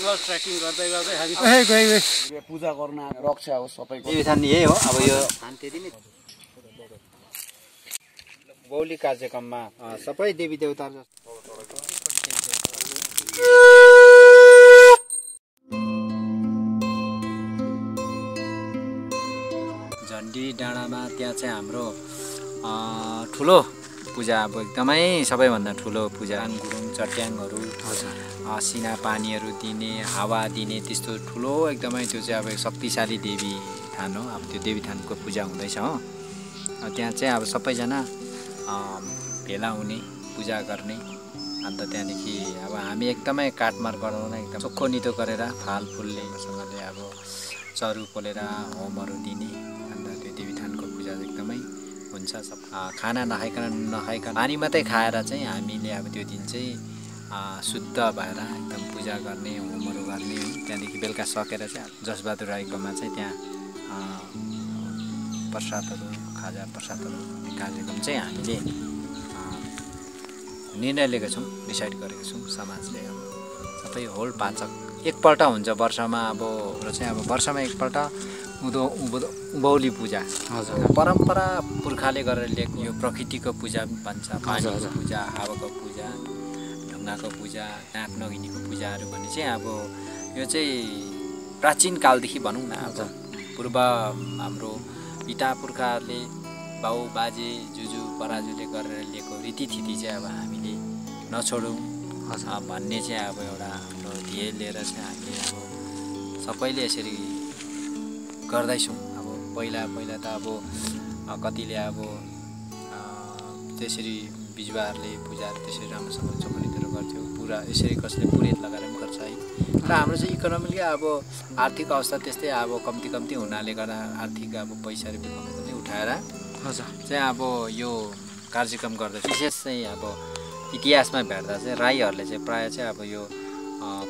जङ्गल ट्रेकिङ गर्दै गर्दै हामी पूजा गर्न रक्षा हो सबैको। देवीथान यही हो। अब यो त्यति नै बौली कार्यक्रममा सबै देवी देवताहरू झन्डी डाँडामा त्यहाँ चाहिँ हाम्रो ठुलो पूजा अब एकदमै सबैभन्दा ठुलो पूजा गुरुङ चट्याङहरू सिना पानीहरू दिने हावा दिने त्यस्तो ठुलो एकदमै त्यो चाहिँ अब शक्तिशाली देवी थान हो। अब त्यो देवी थानको पूजा हुँदैछ हो। त्यहाँ चाहिँ अब सबैजना भेला हुने पूजा गर्ने। अन्त त्यहाँदेखि अब हामी एकदमै काटमार गराउन एकदम चोखो नितो गरेर फालफुलले सँगले अब चरु पोलेर होमहरू दिने। अन्त त्यो देवी थानको पूजा एकदमै हुन्छ। सब खाना नखाइकन पानी मात्रै खाएर चाहिँ हामीले अब त्यो दिन चाहिँ शुद्ध भएर एकदम पूजा गर्ने होमहरू गर्ने। त्यहाँदेखि बेलुका सकेर चाहिँ जसबहादुर राईकोमा चाहिँ त्यहाँ प्रसादहरू खाजा प्रसादहरू कार्यक्रम चाहिँ हामीले निर्णय लिएका छौँ, डिसाइड गरेका छौँ। समाजले अब सबै होल पाचक एकपल्ट हुन्छ वर्षमा। अब र चाहिँ अब वर्षमा एकपल्ट उँभौली पूजा हजुर परम्परा पुर्खाले गरेर ल्याएको यो प्रकृतिको पूजा भन्छ। पानीको पूजा, हावाको पूजा, ढुङ्गाको पूजा, नाक नगिनीको पूजाहरू भन्ने चाहिँ अब यो चाहिँ प्राचीन कालदेखि भनौँ न। अब पूर्व हाम्रो पिता पुर्खाहरूले बाउ बाजे जुजू बराजुले गरेर ल्याएको रीतिथिति चाहिँ अब हामीले नछोडौँ भन्ने चाहिँ अब एउटा हाम्रो ध्येय लिएर चाहिँ हामीले अब सबैले यसरी गर्दैछौँ। अब पहिला त अब कतिले अब त्यसरी बिजुवाहरूले पूजाहरू त्यसरी राम्रोसँग चोखनीतिर गर्थ्यो। पुरा यसरी कसैले पुरेत लगाएर पनि गर्छ है। र हाम्रो चाहिँ इकोनोमिकली अब आर्थिक अवस्था त्यस्तै अब कम्ती हुनाले गर्दा आर्थिक अब पैसा रुपियाँ कम्ती उठाएर चाहिँ अब यो कार्यक्रम गर्दा विशेष चाहिँ अब इतिहासमा भेट्दा चाहिँ राईहरूले चाहिँ प्रायः चाहिँ अब यो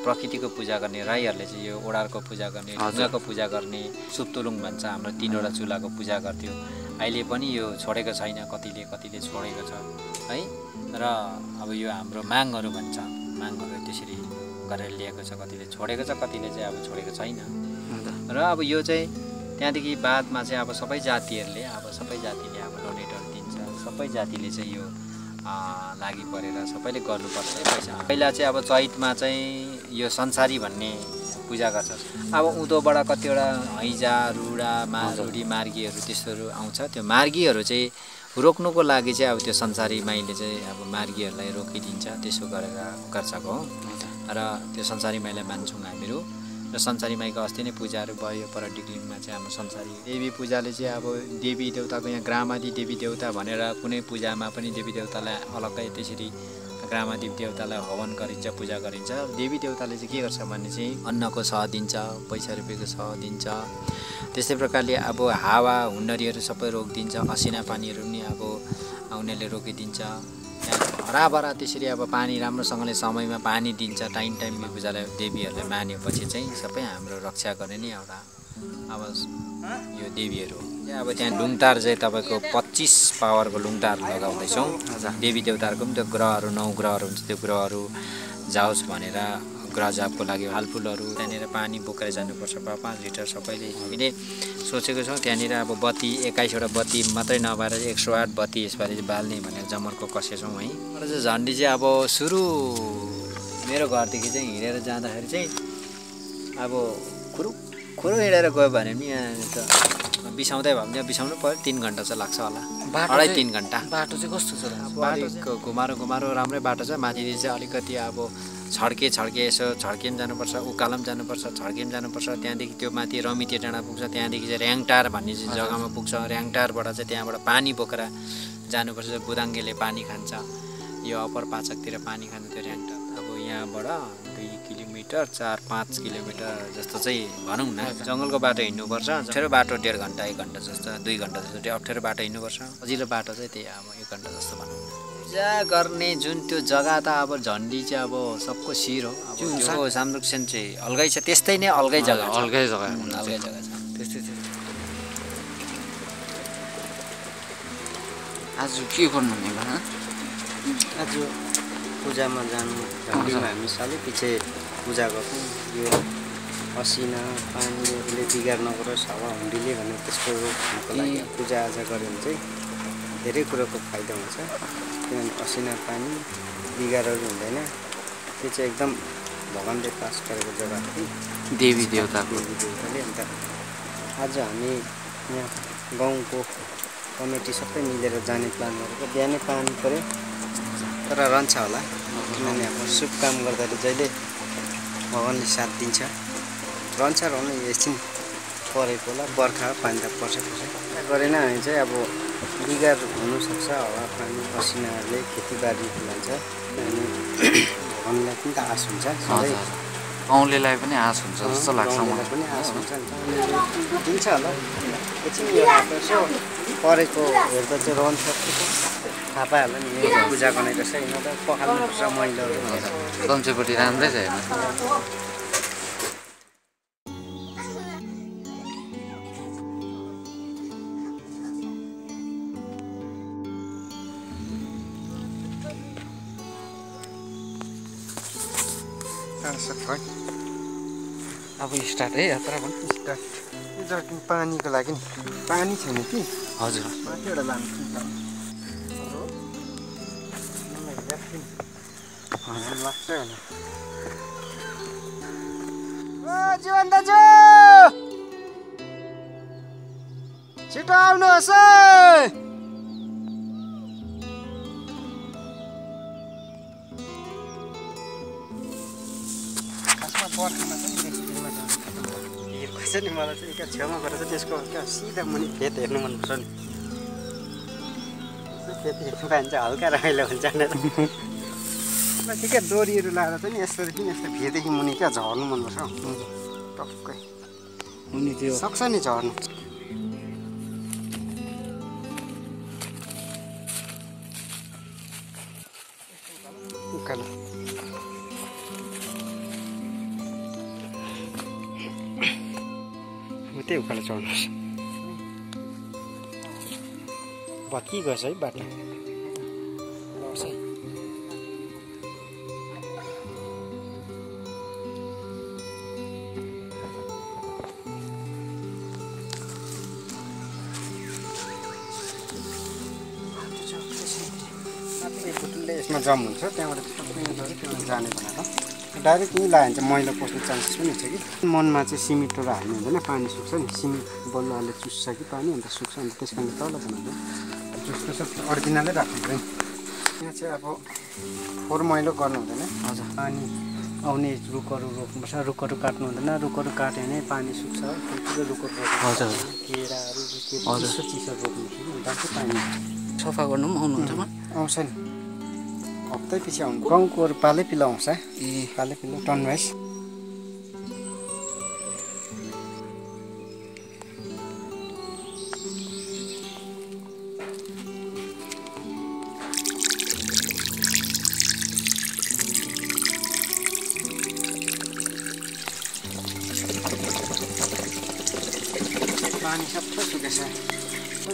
प्रकृतिको पूजा गर्ने, राईहरूले चाहिँ यो ओडारको पूजा गर्ने, ढुङ्गाको पूजा गर्ने, सुप्तुलुङ भन्छ हाम्रो 3वटा चुलाको पूजा गर्थ्यो। अहिले पनि यो छोडेको छैन, कतिले छोडेको छ है। र अब यो हाम्रो मागहरू भन्छ, मागहरू त्यसरी गरेर ल्याएको छ। कतिले छोडेको छ, कतिले चाहिँ अब छोडेको छैन। र अब यो चाहिँ त्यहाँदेखि बादमा चाहिँ अब सबै जातिहरूले अब डोनेटहरू दिन्छ। सबै जातिले चाहिँ यो लागि परेर सबैले गर्नुपर्छ पैसा। पहिला चाहिँ अब चैतमा चाहिँ यो संसारी भन्ने पूजा गर्छ। अब उँधोबाट कतिवटा हैजा रुडा रुडी मार्गीहरू त्यस्तोहरू आउँछ। त्यो मार्गीहरू चाहिँ रोक्नुको लागि चाहिँ अब त्यो संसारी माईले चाहिँ अब मार्गीहरूलाई रोकिदिन्छ। त्यसो गरेर गर्छको हो। र त्यो संसारी माईलाई मान्छौँ हामीहरू। र संसारी माईको अस्ति नै पूजाहरू भयो पर डिक्लिङमा चाहिँ हाम्रो संसारी देवी पूजाले चाहिँ अब देवी देवताको यहाँ ग्रामादि देवी देवता भनेर कुनै पूजामा पनि देवी देवतालाई अलग्गै त्यसरी ग्रामादि देवतालाई हवन गरिन्छ, पूजा गरिन्छ। देवी देवताले चाहिँ के गर्छ भने चाहिँ अन्नको सह दिन्छ, पैसा रुपियाँको सह दिन्छ। त्यस्तै प्रकारले अब हावा हुन्डरीहरू सबै रोकिदिन्छ, असिना पानीहरू पनि अब उनीहरूले रोकिदिन्छ। हराभरा त्यसरी अब पानी राम्रोसँगले समयमा पानी दिन्छ। टाइममा पूजालाई देवीहरूले मानेपछि चाहिँ सबै हाम्रो रक्षा गर्ने नै एउटा अब यो देवीहरू हो। अब त्यहाँ लुङटार चाहिँ तपाईँको 25 पावरको लुङटार लगाउँदैछौँ। देवी देवताहरूको पनि त्यो ग्रहहरू 9 ग्रहहरू हुन्छ, त्यो ग्रहहरू जाओस् भनेर ग्रह जापको लागि फालफुलहरू त्यहाँनिर पानी बोकेर जानुपर्छ 5 लिटर सबैले हामीले सोचेको छौँ। त्यहाँनिर अब बत्ती 21वटा बत्ती मात्रै नभएर 108 बत्ती यसपालि चाहिँ बाल्ने भनेर जमर्को कसेछौँ है। र चाहिँ झन्डी चाहिँ अब सुरु मेरो घरदेखि चाहिँ हिँडेर जाँदाखेरि चाहिँ अब खुरु हिँडेर गयो भने पनि यहाँ त बिसाउँदै भयो भने बिसाउनु पर्यो 3 घन्टा चाहिँ लाग्छ होला, 2.5-3 घन्टा। बाटो चाहिँ कस्तो छ? बाटो घुमारो राम्रै बाटो छ। माथिदेखि चाहिँ अलिकति अब छड्के यसो छड्के पनि जानुपर्छ, उकालो पनि जानुपर्छ, छड्के पनि जानुपर्छ। त्यहाँदेखि त्यो माथि रमिते डाँडा पुग्छ। त्यहाँदेखि चाहिँ र्याङटार भन्ने चाहिँ जग्गामा पुग्छ। र्याङटारबाट चाहिँ त्यहाँबाट पानी बोकेर जानुपर्छ। बुदाङ्गेले पानी खान्छ, यो अप्पर पाचकतिर पानी खान्छ त्यो र्याङटार। अब यहाँबाट 2 किलोमिटर 4-5 किलोमिटर जस्तो चाहिँ भनौँ न जङ्गलको बाटो हिँड्नुपर्छ। अप्ठ्यारो बाटो 1.5 घन्टा 1 घन्टा जस्तो 2 घन्टा जस्तो अप्ठ्यारो बाटो हिँड्नुपर्छ। सजिलो बाटो चाहिँ त्यही अब 1 घन्टा जस्तो भनौँ न। पूजा गर्ने जुन त्यो जग्गा त अब झन्डी चाहिँ अब सबको शिर हो। अब त्यो सामदुक्सेन चाहिँ अलगै छ, त्यस्तै नै अलगै जग्गा छ। अलगै जग्गा छ त्यस्तै छ। आज के गर्नु भने आज पूजामा जानु झन्डीमा हामी सालै पछि पूजा गर्छौँ। यो असिना पानीले बिगार नगरोस्, हावा हुन्डीले भनेर त्यसको रोक्नको लागि पूजाआजा गऱ्यो भने चाहिँ धेरै कुरोको फाइदा हुन्छ। किनभने असिना पानी बिगारहरू हुँदैन। त्यो चाहिँ एकदम भगवानले पास गरेको जग्गा हो, देवी देवताको। अन्त आज हामी यहाँ गाउँको कमिटी सबै मिलेर जाने प्लान गरेको। बिहानै पानी पऱ्यो तर रहन्छ होला, किनभने अब शुभ काम गर्दाखेरि जहिले भगवानले साथ दिन्छ। रहन्छ रहनु, एकछिन परेको होला, बर्खा पानी त पर्छ गरेन भने चाहिँ अब बिगार हुनसक्छ। हावा पानी पसिनाहरूले खेतीबारी लान्छ अनि भगवानलाई पनि त आश हुन्छ। औँलेलाई पनि आश हुन्छ जस्तो लाग्छ मलाई पनि आश हुन्छ। दिन्छ होला एकछिन यो यसो परेको हेर्दा चाहिँ रहन सक्छ, थाहा पाइहाल्यो नि पूजा गर्ने रहेछ, यिनीहरू त पखाल्नुपर्छ मैलाहरू भनेर। कम्चीपट्टि राम्रै छ हेर्नु। अब स्टार्ट है यात्रा पनि स्टार्ट। यो जर्किन पानीको लागि नि पानी छैन कि हजुर माथिबाट लानु लाग्छ भने जीवन दाजु छिटो आउनुहोस् है। खासमा बर्खामा चाहिँ रेस्टुरेन्टमा जानु भिड खोज्छ नि। मलाई चाहिँ क्या छेउमा गएर चाहिँ त्यसको क्या सिधा मुनि खेत हेर्नु मनपर्छ नि। खेत हेर्नु पायो भने चाहिँ हल्का रमाइलो हुन्छ भनेर ठिकै डोरीहरू लाएर चाहिँ यसरी किन यस्तो भिरदेखि मुनि क्या झर्नु मनपर्छ हौ टक्कै मुनि त्यो सक्छ नि झर्नु। उकालो उतै उकालो चढ्नुहोस्। भत्की गएछ है बाटो। यसमा जम हुन्छ, त्यहाँबाट त्यहाँबाट जाने भनेर डाइरेक्ट यहीँ लगायो भने चाहिँ मैला पस्ने चान्सेस पनि हुन्छ कि। मनमा चाहिँ सिमेन्टहरू हाल्नु हुँदैन, पानी सुक्छ नि। सिमेन्ट बलुवाले चुस्छ कि पानी, अन्त सुक्छ, अन्त त्यस कारण तल बनाउँछ। चुस्को सब अर्जिनलै राख्नु पऱ्यो। यहाँ चाहिँ अब फोहोर मैलो गर्नु हुँदैन। हजुर पानी आउने रुखहरू रोप्नुपर्छ, रुखहरू काट्नु हुँदैन। रुखहरू काट्यो भने पानी सुक्छ। ठुल्ठुलो रुखहरू रोप्नु, केराहरू चिसो चिसो रोप्नुपर्छ, अन्त चाहिँ पानी सफा गर्नु पनि आउनुहुन्छ आउँछ नि। हप्तै पछि आउनु। गाउँकोहरू पालै पिलो आउँछ। पालै पिलो टन वाइज। पानी सबै सुकेछ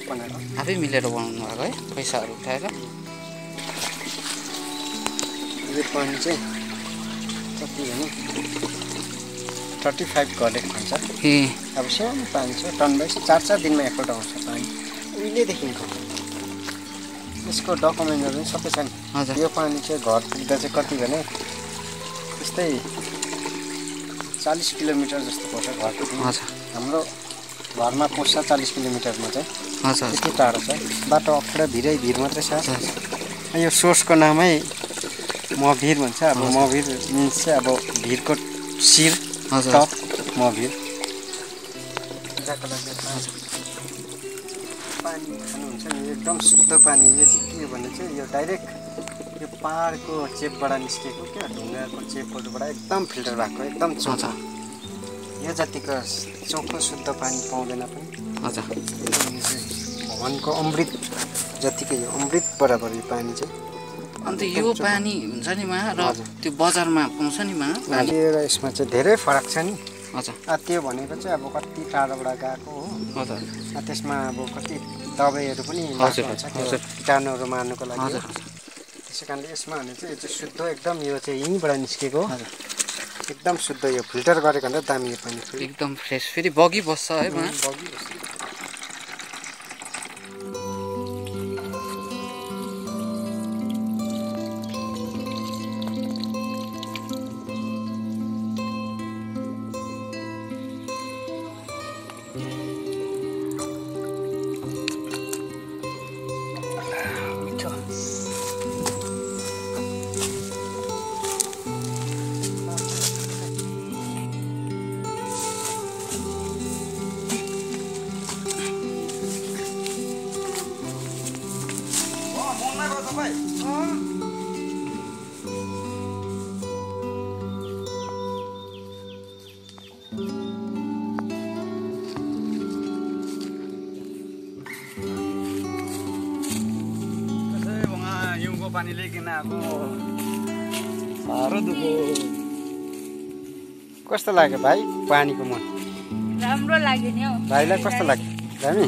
बनाएर आफै मिलेर बनाउनु भएको है, पैसाहरू उठाएर। यो पानी चाहिँ कति भने 35 घले खान्छ। अब सानो पानी छ, टन बाइस 4-4 दिनमा एकपल्ट आउँछ पानी उहिलेदेखिको। यसको डकुमेन्टहरू पनि सबै छ नि। यो पानी चाहिँ घर पुग्दा चाहिँ कति भने त्यस्तै 40 किलोमिटर जस्तो पर्छ घर पुग्नु। हाम्रो घरमा पस्छ 40 किलोमिटरमा चाहिँ त्यति टाढो छ। बाटो अप्ठ्यारो भिर मात्रै छ। यो सोर्सको नामै मभिर भन्छ। अब मभिर मिन्स चाहिँ अब भिरको शिर टप मभिर। पानी खानुहुन्छ नि एकदम शुद्ध पानी। यो चाहिँ के हो भने चाहिँ यो डाइरेक्ट यो पहाडको चेपबाट निस्केको क्या, ढुङ्गाको चेपहरूबाट एकदम फिल्टर भएको, एकदम चोखो। यो जतिको चोखो शुद्ध पानी पाउँदैन पनि। भगवानको अमृत जतिकै यो अमृत बराबर यो पानी चाहिँ। अन्त यो पानी हुन्छ नि मा र त्यो बजारमा पाउँछ नि मा पानी र यसमा चाहिँ धेरै फरक छ नि। हजुर त्यो भनेको चाहिँ अब कति टाढोबाट गएको हो। हजुर त्यसमा अब कति दबाईहरू पनि लाग्छ कीटाणुहरू मार्नुको लागि। त्यसै कारणले यसमा भने चाहिँ यो चाहिँ शुद्ध एकदम यो चाहिँ यहीँबाट निस्केको हो एकदम शुद्ध यो फिल्टर गरेको भन्दा दामी यो पानी फेरि एकदम फ्रेस फेरि बगी बस्छ है मा बगिबस्छ पानीले किन आएको साह्रो दुःखो कस्तो लाग्यो भाइ पानीको मन राम्रो लाग्यो नि हौ भाइलाई कस्तो लाग्यो दामी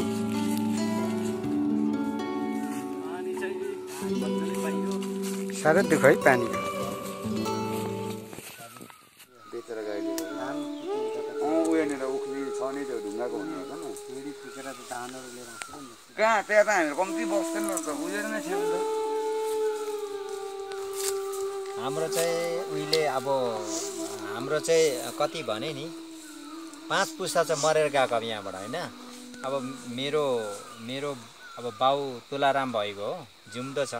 साह्रै दुःख है पानीको बेचेर गाईले उयोनिर उख्ली छ नि त्यो ढुङ्गाको हुने रहेछ नि फेरि फुकेर त धानहरू लिएर आउँछ नि कहाँ त्यहाँ त हामीहरू कम्ती बस्दैन रहेछ उयो नै थियो नि त हाम्रो चाहिँ उहिले अब हाम्रो चाहिँ कति भने नि 5 पुस्ता चाहिँ मरेर गएको अब यहाँबाट होइन अब मेरो मेरो अब बाउ तुलाराम भएको हो जिउँदो छ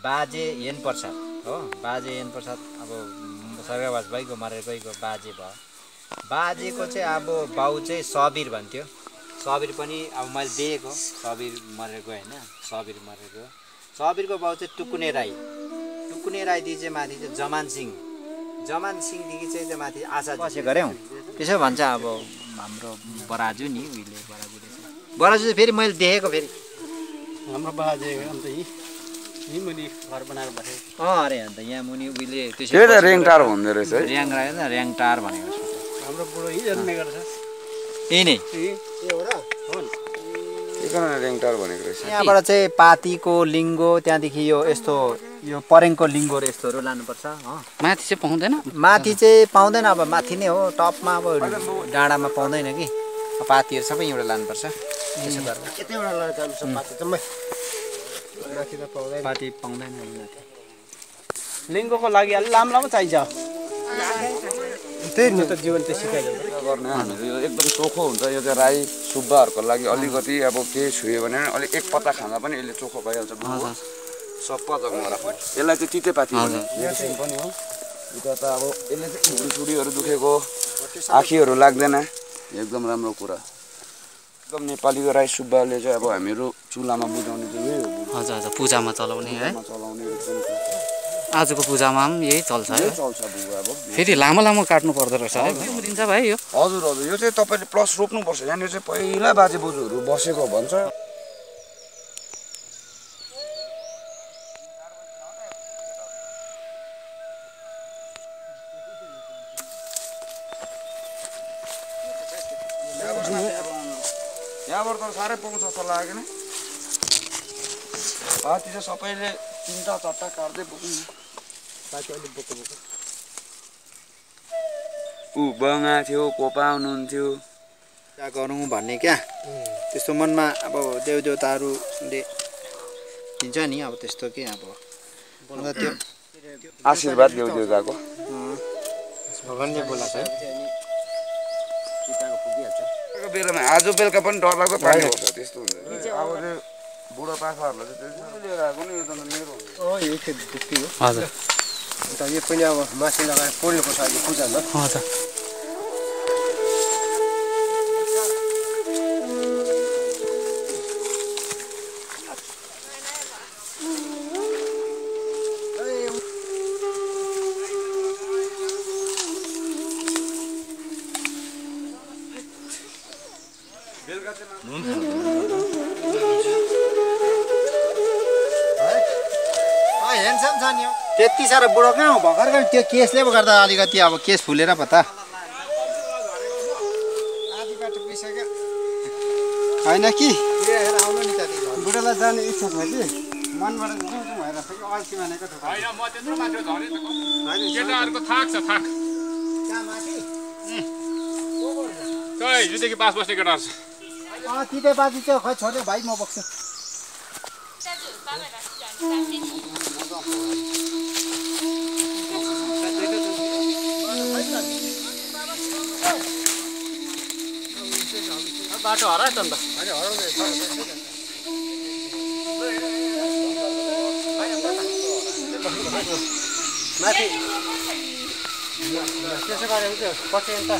बाजे हेन प्रसाद हो बाजे हेन प्रसाद अब स्वर्गवास भइगयो मरेर गइगयो बाजे भयो बाजेको चाहिँ अब बाउ चाहिँ सबीर भन्थ्यो सबीर पनि अब मैले देखेको सबीर मरेर गयो होइन सबीर मरेर गयो सबीरको बाउ चाहिँ टुकुने राईदेखि चाहिँ माथि चाहिँ जमान सिंहदेखि चाहिँ त्यो माथि आशा बसेको अरे हौ त्यसो भन्छ अब हाम्रो बराजु नि उहिले बराजु चाहिँ फेरि मैले देखेको फेरि हाम्रो बाजे अन्त यहीँ मुनि घर बनाएर बसेको अरे अन्त यहाँ मुनि उहिले त्यही त रेङटार भन्दो रहेछ है र्याङटार भनेको छ हाम्रो बुढो यहीँ जन्मे गर्छ यही नै रेङटार भनेको रहेछ यहाँबाट चाहिँ पातीको लिङ्गो त्यहाँदेखि यो यस्तो यो परेङको लिङ्गोहरू यस्तोहरू लानुपर्छ हो माथि चाहिँ पाउँदैन माथि चाहिँ पाउँदैन अब माथि नै हो टपमा अब डाँडामा पाउँदैन कि पातीहरू सबै यहाँबाट लानुपर्छ त्यसो गरेर यतैबाट लगेर जान्छ पाती जम्मै माथि त पाउँदैन पाती पाउँदैन लिङ्गोको लागि अलि लामो चाहिन्छ त्यही नि त जीवन चाहिँ सिकाइदिन्छ गर्ने हामीहरू यो एकदम चोखो हुन्छ यो चाहिँ राई सुब्बाहरूको लागि अलिकति अब केही छुयो भने अलिक एक पत्ता खाँदा पनि यसले चोखो भइहाल्छ सप्पा जग्गामा राख्नु यसलाई चाहिँ तितेपाती पनि हो उता त अब यसले चाहिँ छुरीहरू दुखेको आँखीहरू लाग्दैन एकदम राम्रो कुरा एकदम नेपालीको राई सुब्बाले चाहिँ अब हामीहरू चुलामा बुझाउने चाहिँ यही हो हजुर हजुर पूजामा चलाउने है चलाउने एकदम आजको पूजामा पनि यही चल्छ है चल्छ बुवा अब फेरि लामो लामो काट्नु पर्दो रहेछ है दिन्छ भाइ यो हजुर हजुर यो चाहिँ तपाईँले प्लस रोप्नुपर्छ यहाँनिर चाहिँ पहिला बाजे बोजूहरू बसेको भन्छ यहाँबाट त साह्रै पाउँछ जस्तो लाग्यो नि पाती चाहिँ सबैले 3टा 4टा काट्दै बोक्नु पाती अलिक बोको ऊ बङ्गा थियो कोपा हुनुहुन्थ्यो क्या गरौँ भन्ने क्या त्यस्तो मनमा अब देवदेवताहरूले दिन्छ नि अब त्यस्तो के अब त्यो आशीर्वाद देवदेवताको भगवानले बोलाएको है बेलामा आज बेलुका पनि डरलाग्दो पानी पर्छ त्यस्तो हुन्छ अब चाहिँ बुढापाकाहरूलाई चाहिँ त्यसरी लिएर आएको नि यो त मेरो यही चाहिँ ढुक्की हो हजुर अन्त यो पनि अब मासु लगाएर पोल्नुपर्छ अहिले पूजामा हजुर हेन्सम छ नि त्यति साह्रो बुढो कहाँ हो भर्खर त्यो केसले गर्दा अलिकति अब केस फुलेर पो त आधी बाटो पुगिसक्यो होइन कि आउनु नि त बुढालाई जाने इच्छा छ कि म मनबाट जाउँ भइरहेको छ कि अल्छी मानेको ठोका होइन म त्यत्रो मात्र झरे त केटाहरूको थाक छ थाक कहाँ माथि खै हिजोदेखि पास बस्ने केटाहरू छ तिते बाजी चाहिँ खै छोड्यो भाइ म बोक्छु बाटो हरायो त अन्त माथि त्यसो गऱ्यो भने चाहिँ पछि अन्त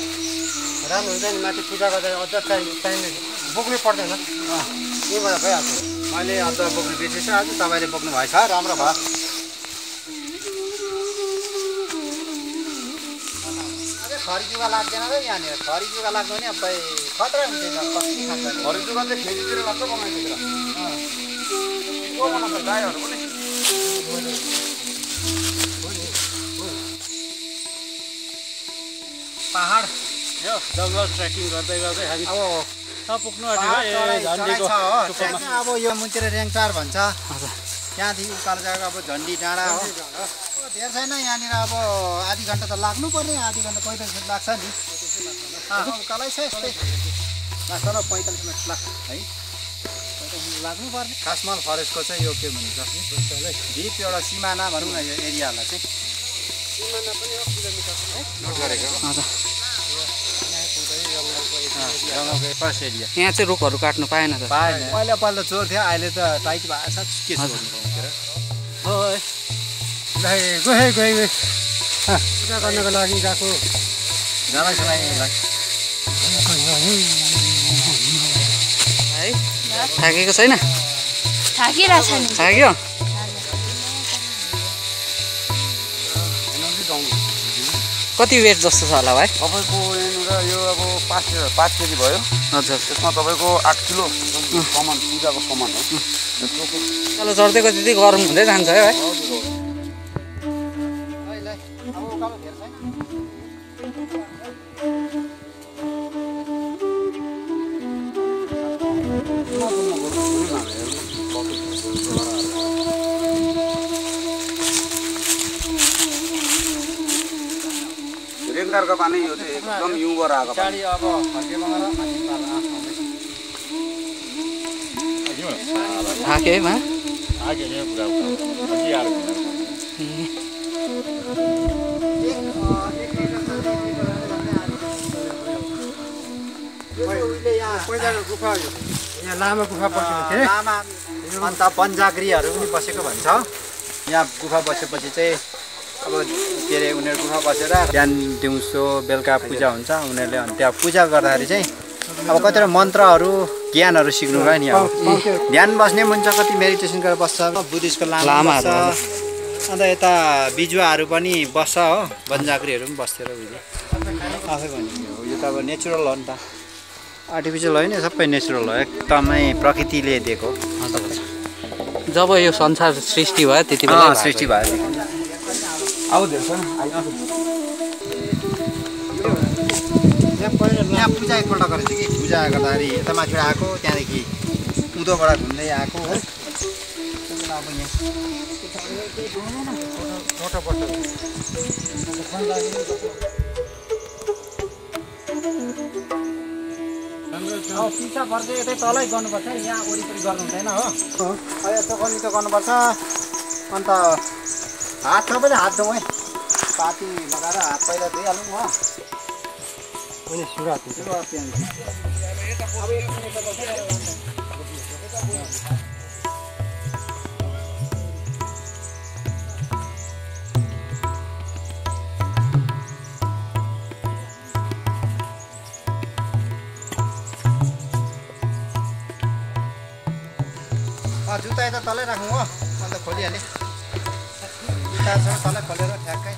राम्रो हुन्छ नि माथि पूजा गर्दा अझ चाहिने बोक्नै पर्दैन यहीँबाट भइहाल्छ मैले अन्त बोक्नु बिर्सेछु आज तपाईँले बोक्नु भएछ राम्रो भयो खरी जुगा लाग्दैन र यहाँनिर खरी जुगा लाग्दैन नि अब खतरा हुन्छ कति खान्छ हरेक जुगा चाहिँ खेतीतिर लाग्छ बनाइदिएर को बनाउँछ गाईहरू पनि पहाड यो जङ्गल ट्रेकिङ गर्दै गर्दै हामी अब पुग्नु आँटेको अब यो मुन्चेर र्याङचार भन्छ त्यहाँदेखि उकालो जग्गा अब झन्डी डाँडा हो धेर छैन यहाँनिर अब आधी घन्टा त लाग्नु पर्ने आधी घन्टा 45 मिनट लाग्छ नि उकालै छ यस्तै लाग्छ र 45 मिनट लाग्छ है लाग्नु पर्ने खासमल फरेस्टको चाहिँ यो के भन्छ भिप एउटा सिमाना भनौँ न यो एरियालाई चाहिँ सिमाना पनि हो किलोमिटर है नोट गरेको फर्स्ट एरिया यहाँ चाहिँ रुखहरू काट्नु पाएन त पहिला चोर थियो अहिले त टाइट भएको छ के छ गए पूजा गर्नको लागि गएको है थाकेको छैन थाकिरहेछ नि थाक्यो कति वेट जस्तो छ होला भाइ तपाईँको यहाँनिर यो अब 5 केजी भयो हजुर त्यसमा तपाईँको 8 किलो सामान पूजाको सामान हो तल चढ्दै त्यति गरम हुँदै जान्छ है भाइ रेनकारको पानी यो चाहिँ एकदम युबर आएको पानी अब थाक्यो है मा गुफा यहाँ लामा गुफा बसेको थियो अन्त पन्जाग्रीहरू पनि बसेको भन्छ यहाँ गुफा बसेपछि चाहिँ अब के अरे उनीहरू गुफा बसेर बिहान दिउँसो बेलुका पूजा हुन्छ उनीहरूले अनि त्यहाँ पूजा गर्दाखेरि चाहिँ अब कतिवटा मन्त्रहरू ज्ञानहरू सिक्नु भयो नि अब ध्यान बस्ने हुन्छ कति मेडिटेसन गरेर बस्छ बुद्धिस्टको लामा बस्छ अन्त यता बिजुवाहरू पनि बस्छ हो पन्जाग्रीहरू पनि बस्थ्यो र उहिले आफै भनेको यो त अब नेचुरल हो नि त आर्टिफिसियल होइन सबै नेचुरल हो एकदमै प्रकृतिले दिएको जब यो संसार सृष्टि भयो त्यति बेला सृष्टि भयो अब धेरै छ यहाँ पूजा एकपल्ट गरेको थियो कि पूजा गर्दाखेरि यता माथिबाट आएको त्यहाँदेखि उँधोबाट घुम्दै आएको है अब यहाँ पिछा पर्दै यतै तलै गर्नुपर्छ यहाँ वरिपरि गर्नु हुँदैन हो यस्तो गर्नु त गर्नुपर्छ अन्त हात सबैले हात धुउँ है पाती लगाएर हात पहिला धुइहालौँ हो अनि सुरुवात हुन्छ जुत्ता यता तलै राखौँ हो अन्त खोलिहालेँ जुत्तासँग तलै खोलेर ठ्याक्कै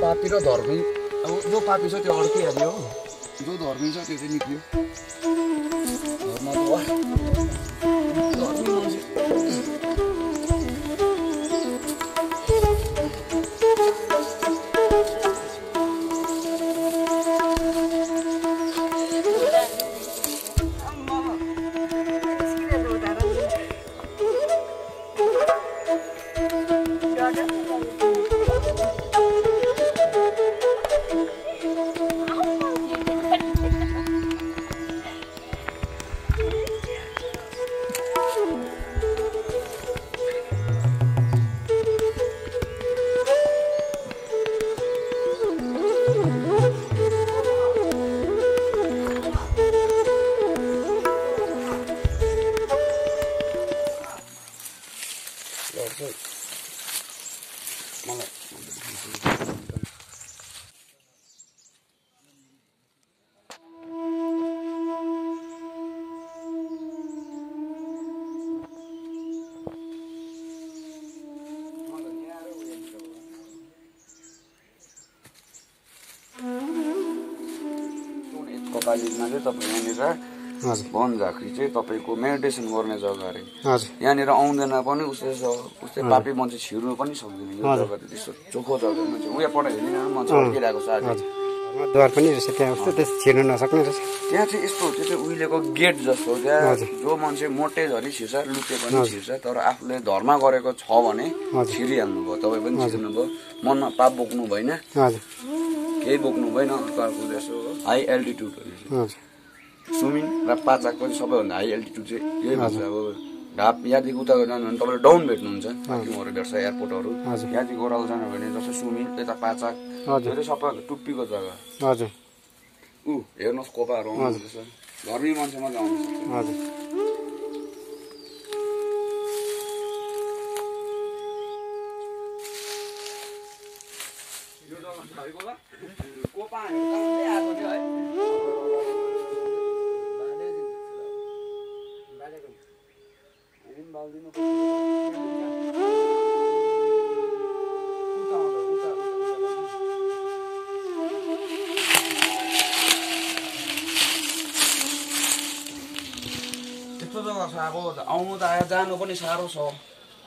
पापी र धर्मी अब जो पापी छ त्यो अड्किहाल्यो हो जो धर्मी छ त्यो चाहिँ निक्लियो धर्मद्वार धर्मी मान्छे कपालीमा चाहिँ तपाईँ यहाँनिर वन झाँक्री चाहिँ तपाईँको मेडिटेसन गर्ने जग्गा अरे यहाँनिर आउँदैन पनि उस्तै पापी मान्छे छिर्नु पनि सक्दैन यो जग्गा त त्यस्तो चोखो जग्गा मान्छे उयो पढाइ हेर्ने मान्छे अड्किरहेको छ आज द्वार पनि रहेछ त्यहाँ उस्तो त्यस छिर्नु नसक्ने रहेछ त्यहाँ चाहिँ यस्तो त्यो चाहिँ उहिलेको गेट जस्तो त्यहाँ जो मान्छे मोटे झरी छिर्छ लुटे पनि छिर्छ तर आफूले धर्म गरेको छ भने छिरिहाल्नु भयो तपाईँ पनि छिर्नु भयो मनमा पाप बोक्नु भएन केही बोक्नु भएन अर्को जस्तो हाई एल्टिट्युड हो स्विमिङ र पाचाक पनि सबैभन्दा हाई एल्टिट्युड चाहिँ यही भन्छ अब घाप यहाँदेखि उता जानु भने तपाईँले डाउन भेट्नुहुन्छ पार्किङहरू भेट्छ एयरपोर्टहरू यहाँदेखि ओह्रालो जानु भने जस्तो स्विमिङ यता पाचाक त्यो चाहिँ सबैभन्दा टुप्पीको जग्गा हजुर हेर्नुहोस् कोपाहरू आउनुहुन्छ घरमै मान्छे मात्रै आउनु सक्छ हजुर त्यस्तो जग्गा छ अब आउनु त आयो जानु पनि साह्रो छ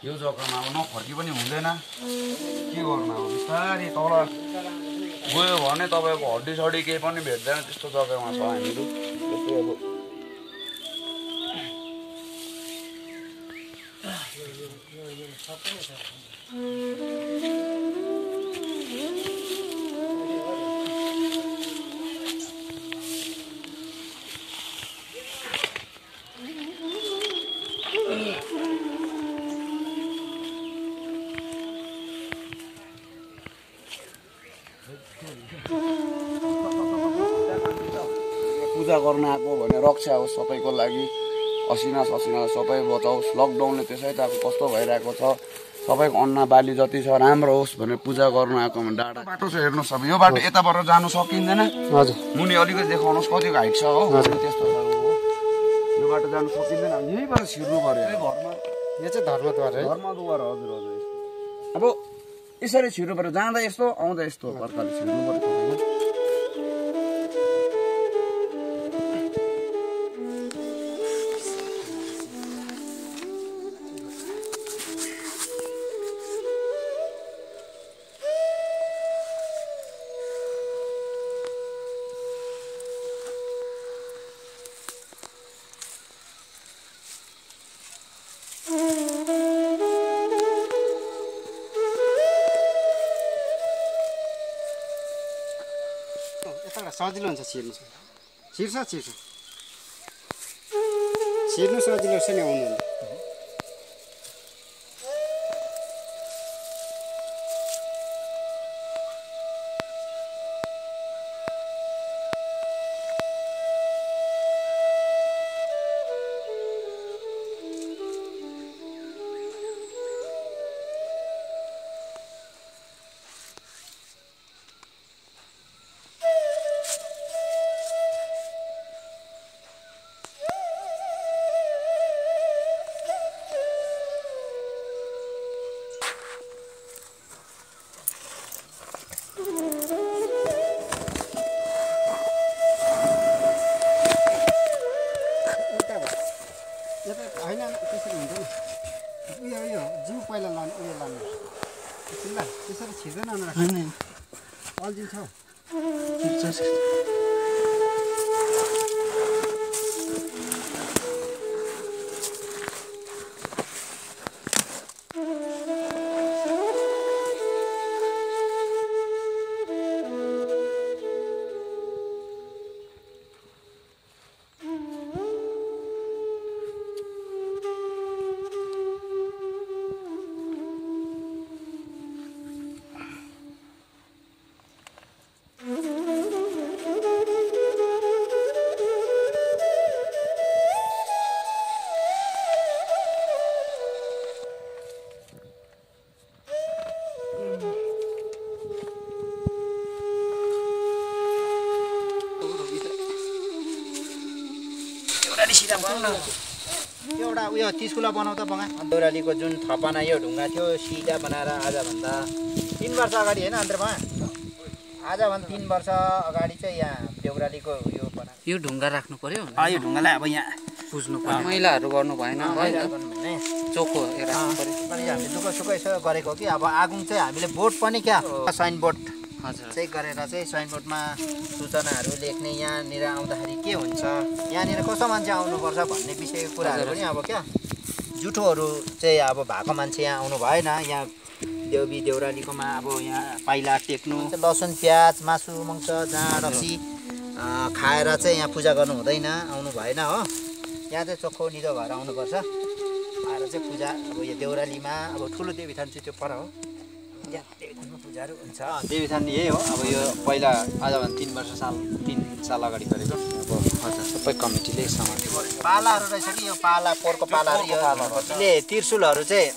यो जग्गामा अब नफर्की पनि हुँदैन के गर्नु अब बिस्तारै तल गयो भने तपाईँको हड्डी सड्डी केही पनि भेट्दैन त्यस्तो जग्गामा छ हामीहरू जस्तै अब पूजा गर्न आएको भने रक्षा होस् सबैको लागि असिना ससिना सबै बचाओस् लकडाउनले त्यसै त अब कस्तो भइरहेको छ सबैको अन्न बाली जति छ राम्रो होस् भनेर पूजा गर्न आएको भने डाँडा बाटो छ हेर्नुहोस् अब यो बाटो यताबाट जानु सकिँदैन हजुर मुनि अलिकति देखाउनुहोस् कतिको हाइट छ हो त्यस्तो हो यो बाटो जानु सकिँदैन यहीँबाट छिर्नु पर्यो घरमा यो चाहिँ धर्मद्वार है धर्मद्वार हजुर हजुर अब यसरी छिर्नु पर्यो जाँदा यस्तो आउँदा यस्तो प्रकारले छिर्नु पर्यो सजिलो हुन्छ छिर्नु छिर्छ छिर्नु सजिलो छ नि आउनु होइन त्यसरी हुँदैन उयो जिउ पहिला लानु उयो लानु ल त्यसरी छिर्दैन होइन अल्झिन्छ हौ एउटा उयो 30 कुला बनाउँदा बगा देउरालीको जुन थपना यो ढुङ्गा थियो सिधा बनाएर आजभन्दा 3 वर्ष अगाडि होइन अन्तरमा आजभन्दा 3 वर्ष अगाडि चाहिँ यहाँ देउरालीको यो बना यो ढुङ्गा राख्नु पर्यो यो ढुङ्गालाई अब यहाँ पुज्नु पर्यो मैलाहरू गर्नु भएन चोखो राख्नु पर्यो अनि हामीले दुःख सुख यसो गरेको कि अब आगुङ चाहिँ हामीले बोर्ड पनि क्या साइन बोर्ड चाहिँ गरेर चाहिँ साइन बोर्डमा सूचनाहरू लेख्ने यहाँनिर आउँदाखेरि के हुन्छ यहाँनिर कस्तो मान्छे आउनुपर्छ भन्ने विषयको कुराहरू पनि अब क्या जुठोहरू चाहिँ अब भएको मान्छे यहाँ आउनु भएन यहाँ देउबी देउरालीकोमा अब यहाँ पाइला टेक्नु लसुन प्याज मासु मांस जाँड रक्सी खाएर चाहिँ यहाँ पूजा गर्नु हुँदैन आउनु भएन हो यहाँ चाहिँ चोखो निदो भएर आउनुपर्छ आएर चाहिँ पूजा अब यो देउरालीमा अब ठुलो देवीथान चाहिँ त्यो पर हो यहाँ देवीथानमा पूजाहरू हुन्छ देवीथान यही हो अब यो पहिला आजभन्दा 3 साल अगाडि गरेको अब सबै कमिटीले सम्हाल्यो पालाहरू रहेछ कि यो पाला पोहोरको पालाहरू यो त्रिशुलहरू चाहिँ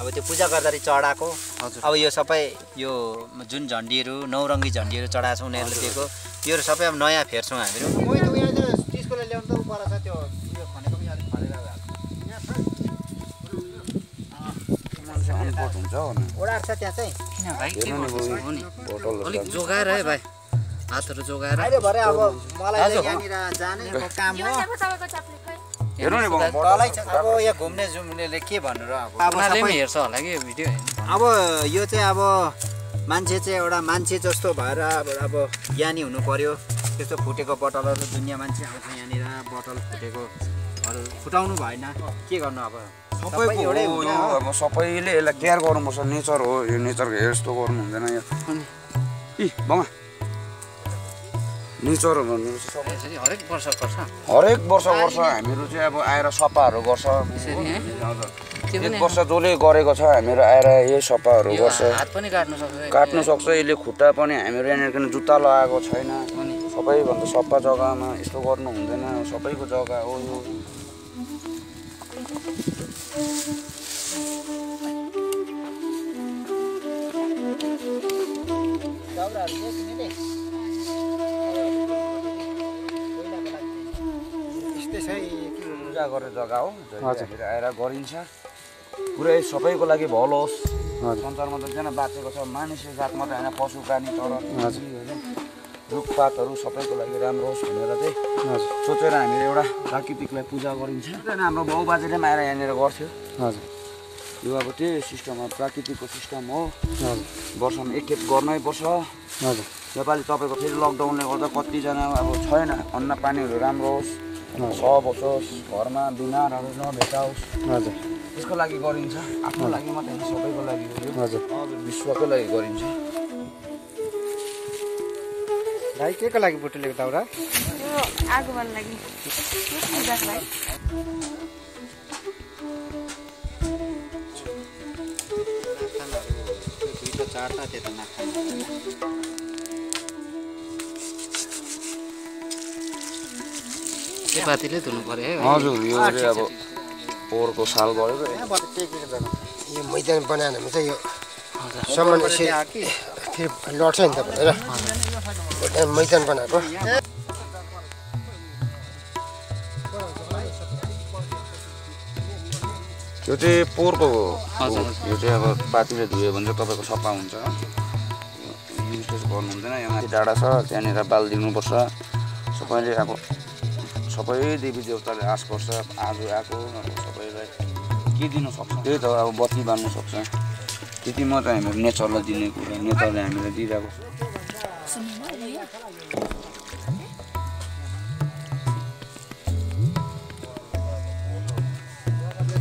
अब त्यो पूजा गर्दाखेरि चढाएको अब यो सबै यो जुन झन्डीहरू नौरङ्गी झन्डीहरू चढाएको छ उनीहरूले दिएको योहरू सबै अब नयाँ फेर्छौँ हामीहरू मैले त यहाँ चाहिँ 30 कोले ल्याउनु त उपर छ त्यो यो खनेको पनि अलिक खनेर हुन्छ ओडार छ त्यहाँ चाहिँ किन भाइ के गर्नु हो नि अलिक जोगाएर है भाइ हातहरू जोगाएर अहिले भरे अब मलाई चाहिँ यहाँनिर जाने काम हो हेर्नु नि तलै छ अब यहाँ घुम्ने जुम्नेले के भन्नु र अब उनीहरूले पनि हेर्छ होला कि भिडियो अब यो चाहिँ अब मान्छे चाहिँ एउटा मान्छे जस्तो भएर अब ज्ञानी हुनु पर्यो त्यस्तो फुटेको बोतलहरू दुनियाँ मान्छे आउँछ यहाँनिर बोतल फुटेकोहरू फुटाउनु भएन के गर्नु अब सबैको हो यो अब सबैले यसलाई केयर गर्नुपर्छ नेचर हो यो नेचरको यस्तो गर्नु हुँदैन यो इ बगा नेचर भन्नु हरेक वर्ष गर्छ हरेक वर्ष गर्छ हामीहरू चाहिँ अब आएर सफाहरू गर्छ एक वर्ष जसले गरेको छ हामीहरू आएर यही सफाहरू गर्छ हात पनि काट्नु सक्छ यसले खुट्टा पनि हामीहरू यहाँनिर किन जुत्ता लगाएको छैन सबैभन्दा सफा जग्गामा यस्तो गर्नु हुँदैन सबैको जग्गा हो यो पूजा गर्ने जग्गा हो हजुर आएर गरिन्छ पुरै सबैको लागि भलो होस् संसारमा त एकजना बाँचेको छ मानिस जात मात्रै होइन पशु प्राणी चरा रुखपातहरू सबैको लागि राम्रो होस् भनेर चाहिँ सोचेर हामीले एउटा प्राकृतिकलाई पूजा गरिन्छ हाम्रो बाउ बाजेले पनि आएर यहाँनिर गर्थ्यो हजुर यो अब त्यही सिस्टम हो प्राकृतिकको सिस्टम हो वर्षमा एकखेप गर्नै पर्छ हजुर नेपाली तपाईँको फेरि लकडाउनले गर्दा कतिजना अब छैन अन्न पानीहरू राम्रो होस् सब होस् घरमा बिमारहरू नभेटाओस् हजुर त्यसको लागि गरिन्छ आफ्नो लागि मात्रै होइन सबैको लागि हजुर विश्वकै लागि गरिन्छ भाइ के को लागि बुटुलेको दाउरा आगो बल्न लागि चारवटा त्यो त पातीले धुनु पर्यो है हजुर यो चाहिँ अब पोहोरको साल गरेको यो मैदान बनाएन भने चाहिँ यो सामान फेरि लड्छ नि त भनेर मैदान बनाएको त्यो चाहिँ पोहोरको हो यो चाहिँ अब पातीले धुयो भने चाहिँ तपाईँको सफा हुन्छ युज गर्नु हुँदैन यो माथि डाँडा छ त्यहाँनिर बाल दिनुपर्छ सबैले अब सबै देवी देवताले आश गर्छ आज आएको सबैलाई के दिन सक्छ त्यही त अब बत्ती बाल्नु सक्छ त्यति मात्रै हामीहरू नेचरलाई दिने कुरा नेचरले हामीलाई दिइरहेको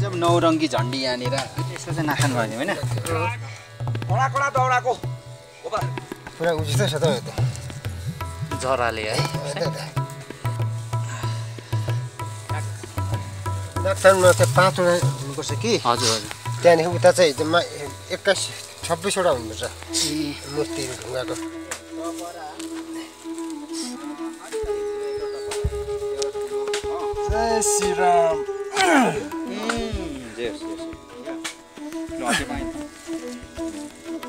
जब नौरङ्गी झन्डी यहाँनिर यसो चाहिँ नाखान भयो होइन कडा कडा दौडाको पुरा उचितै छ त यो त जराले है डाक्टरमा चाहिँ 5 वटा हुनुपर्छ कि हजुर हजुर त्यहाँदेखि उता चाहिँ 26 वटा हुनुपर्छ मूर्तिहरू ढुङ्गाको जय श्रीराम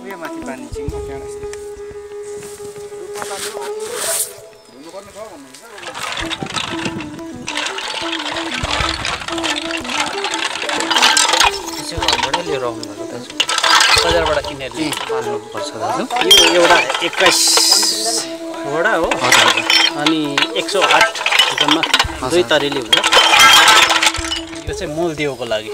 उयो माथि पानी छिङ घरबाटै लिएर आउनुभएको दाजु बजारबाट किनेर पाल्नुपर्छ दाजु यो एउटा 21 वटा हो अनि 108 जम्मा 2 तरेली हुन्छ यो चाहिँ मूल देवको लागि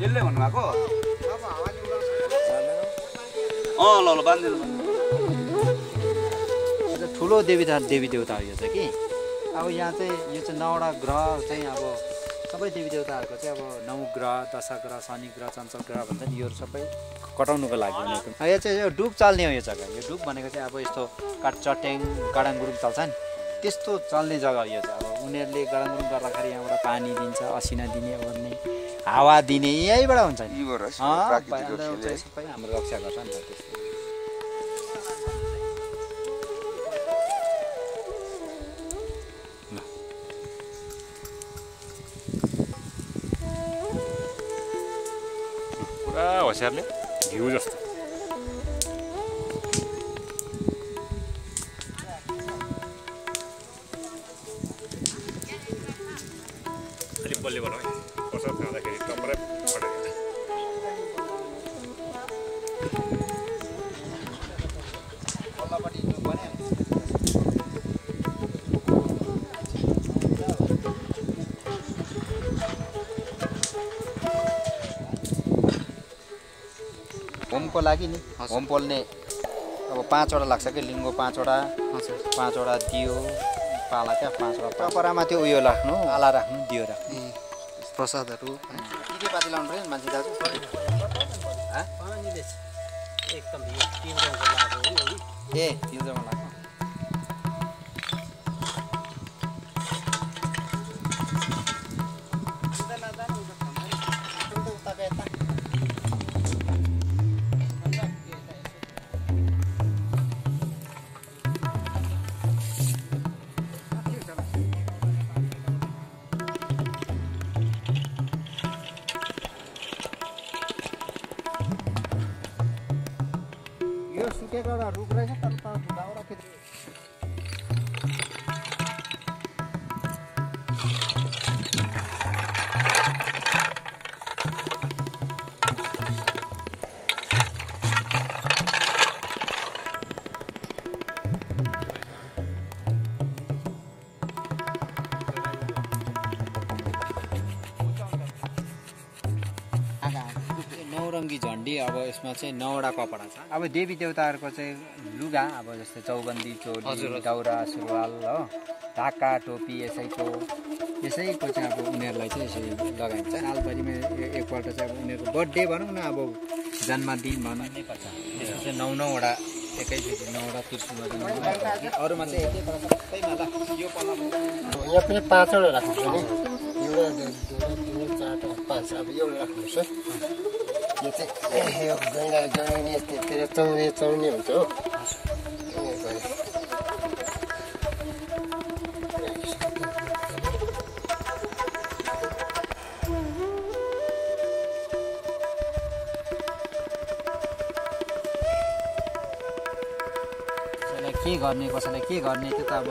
यसले भन्नुभएको ल ल बाँधिदिनु ठुलो देवी देवता हो यो चाहिँ कि अब यहाँ चाहिँ यो चाहिँ 9वटा ग्रह चाहिँ अब सबै देवी देवताहरूको चाहिँ अब 9 ग्रह दशग्रह शनि ग्रह चञ्चल ग्रह भन्छ नि योहरू सबै कटाउनुको लागि भनेको यो चाहिँ यो डुब चल्ने हो यो जग्गा यो डुब भनेको चाहिँ अब यस्तो चट्याङ गडाङगुरुङ चल्छ नि त्यस्तो चल्ने जग्गा हो यो चाहिँ अब उनीहरूले गडाङगुरुङ गर्दाखेरि यहाँबाट पानी दिन्छ असिना दिने ओर्ने हावा दिने यहीँबाट हुन्छ नि सबै हाम्रो रक्षा गर्छ नि त त्यस्तो पुरा होसियारले घिउ जस्तो अलिक बलियो भनौँ है प्रसाद खाँदाखेरि टपरै पठाइदिन्छ होमको लागि नि होम पोल्ने अब 5 वटा लाग्छ कि लिङ्गो 5 वटा 5 वटा दियो पाला क्या 5 वटा परामा त्यो उयो राख्नु आला राख्नु दियो राख्नु प्रसादहरू के पाती लाउनु पर्यो मान्छे दाजु एकदम यो 3 जौको लाग्यो ए 3 जौमा लाग्छ सुकेको एउटा रुख रहेछ तर दाउरा खेत नौरङ्गी झन्डी अब यसमा चाहिँ 9वटा कपडा छ अब देवी देवताहरूको चाहिँ लुगा अब जस्तै चौबन्दी चोली दौरा सुरुवाल हो ढाका टोपी यसैको चाहिँ अब उनीहरूलाई चाहिँ यसरी लगाइन्छ सालभरिमा एकपल्ट चाहिँ अब उनीहरूको बर्थडे भनौँ न अब जन्मदिन भनौँ नै पर्छ त्यसमा चाहिँ 9-9वटा एकैचोटि 9वटा त्रिशुलमा अरूमा चाहिँ एकैपल्ट सबैमा ल यो पल्लामा यहाँ पनि 5 वटा राख्नुपर्छ नि एउटा 2 3 4 5 अब एउटा राख्नुपर्छ यो चाहिँ यो गैँडा यस्तोतिर चौने हुन्छ हो के गर्ने कसैलाई के गर्ने त्यो त अब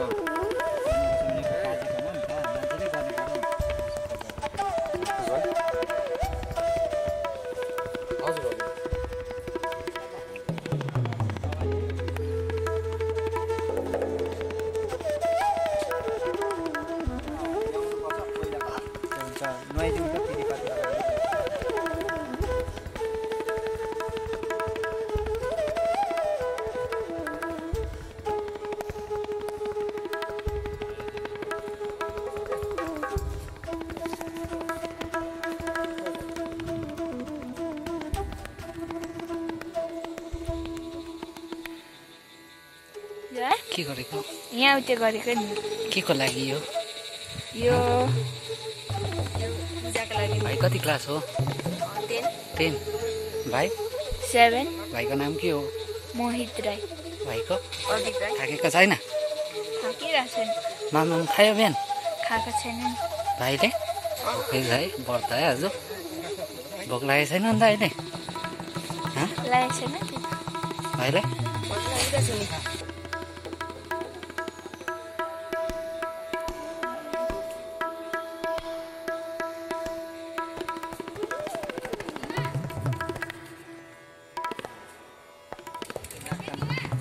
बनाइदिउँ त तितेपाती लगाएर। के गरेको यहाँ उते गरेको नि के को लागि यो यो पूजाको लागि भाइ कति क्लास हो 10 भाइ 7 भाइको नाम के हो मोहित राई भाइको अदित राई थाकेको छैन थाकिरहेको छैन माम खायो बिहान खाएको छैन भाइले भोकै है व्रत है आज भोक लागेको छैन अन्त अहिले लागेको छैन भाइलाई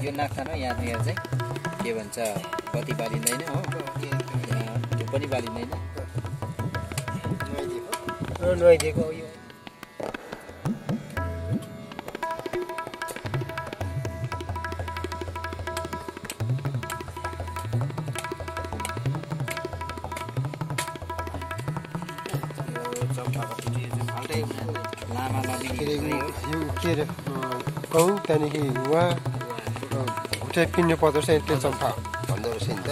यो नाक्थान यहाँनिर चाहिँ के भन्छ बत्ती बालिँदैन हो यो पनि बालिँदैन नुहाइदिएको यो लामा यो के अरे गहुँ त्यहाँदेखि उहाँ भुटे पिन्नु पर्दो रहेछ त्यो चम्फा भन्दो रहेछ नि त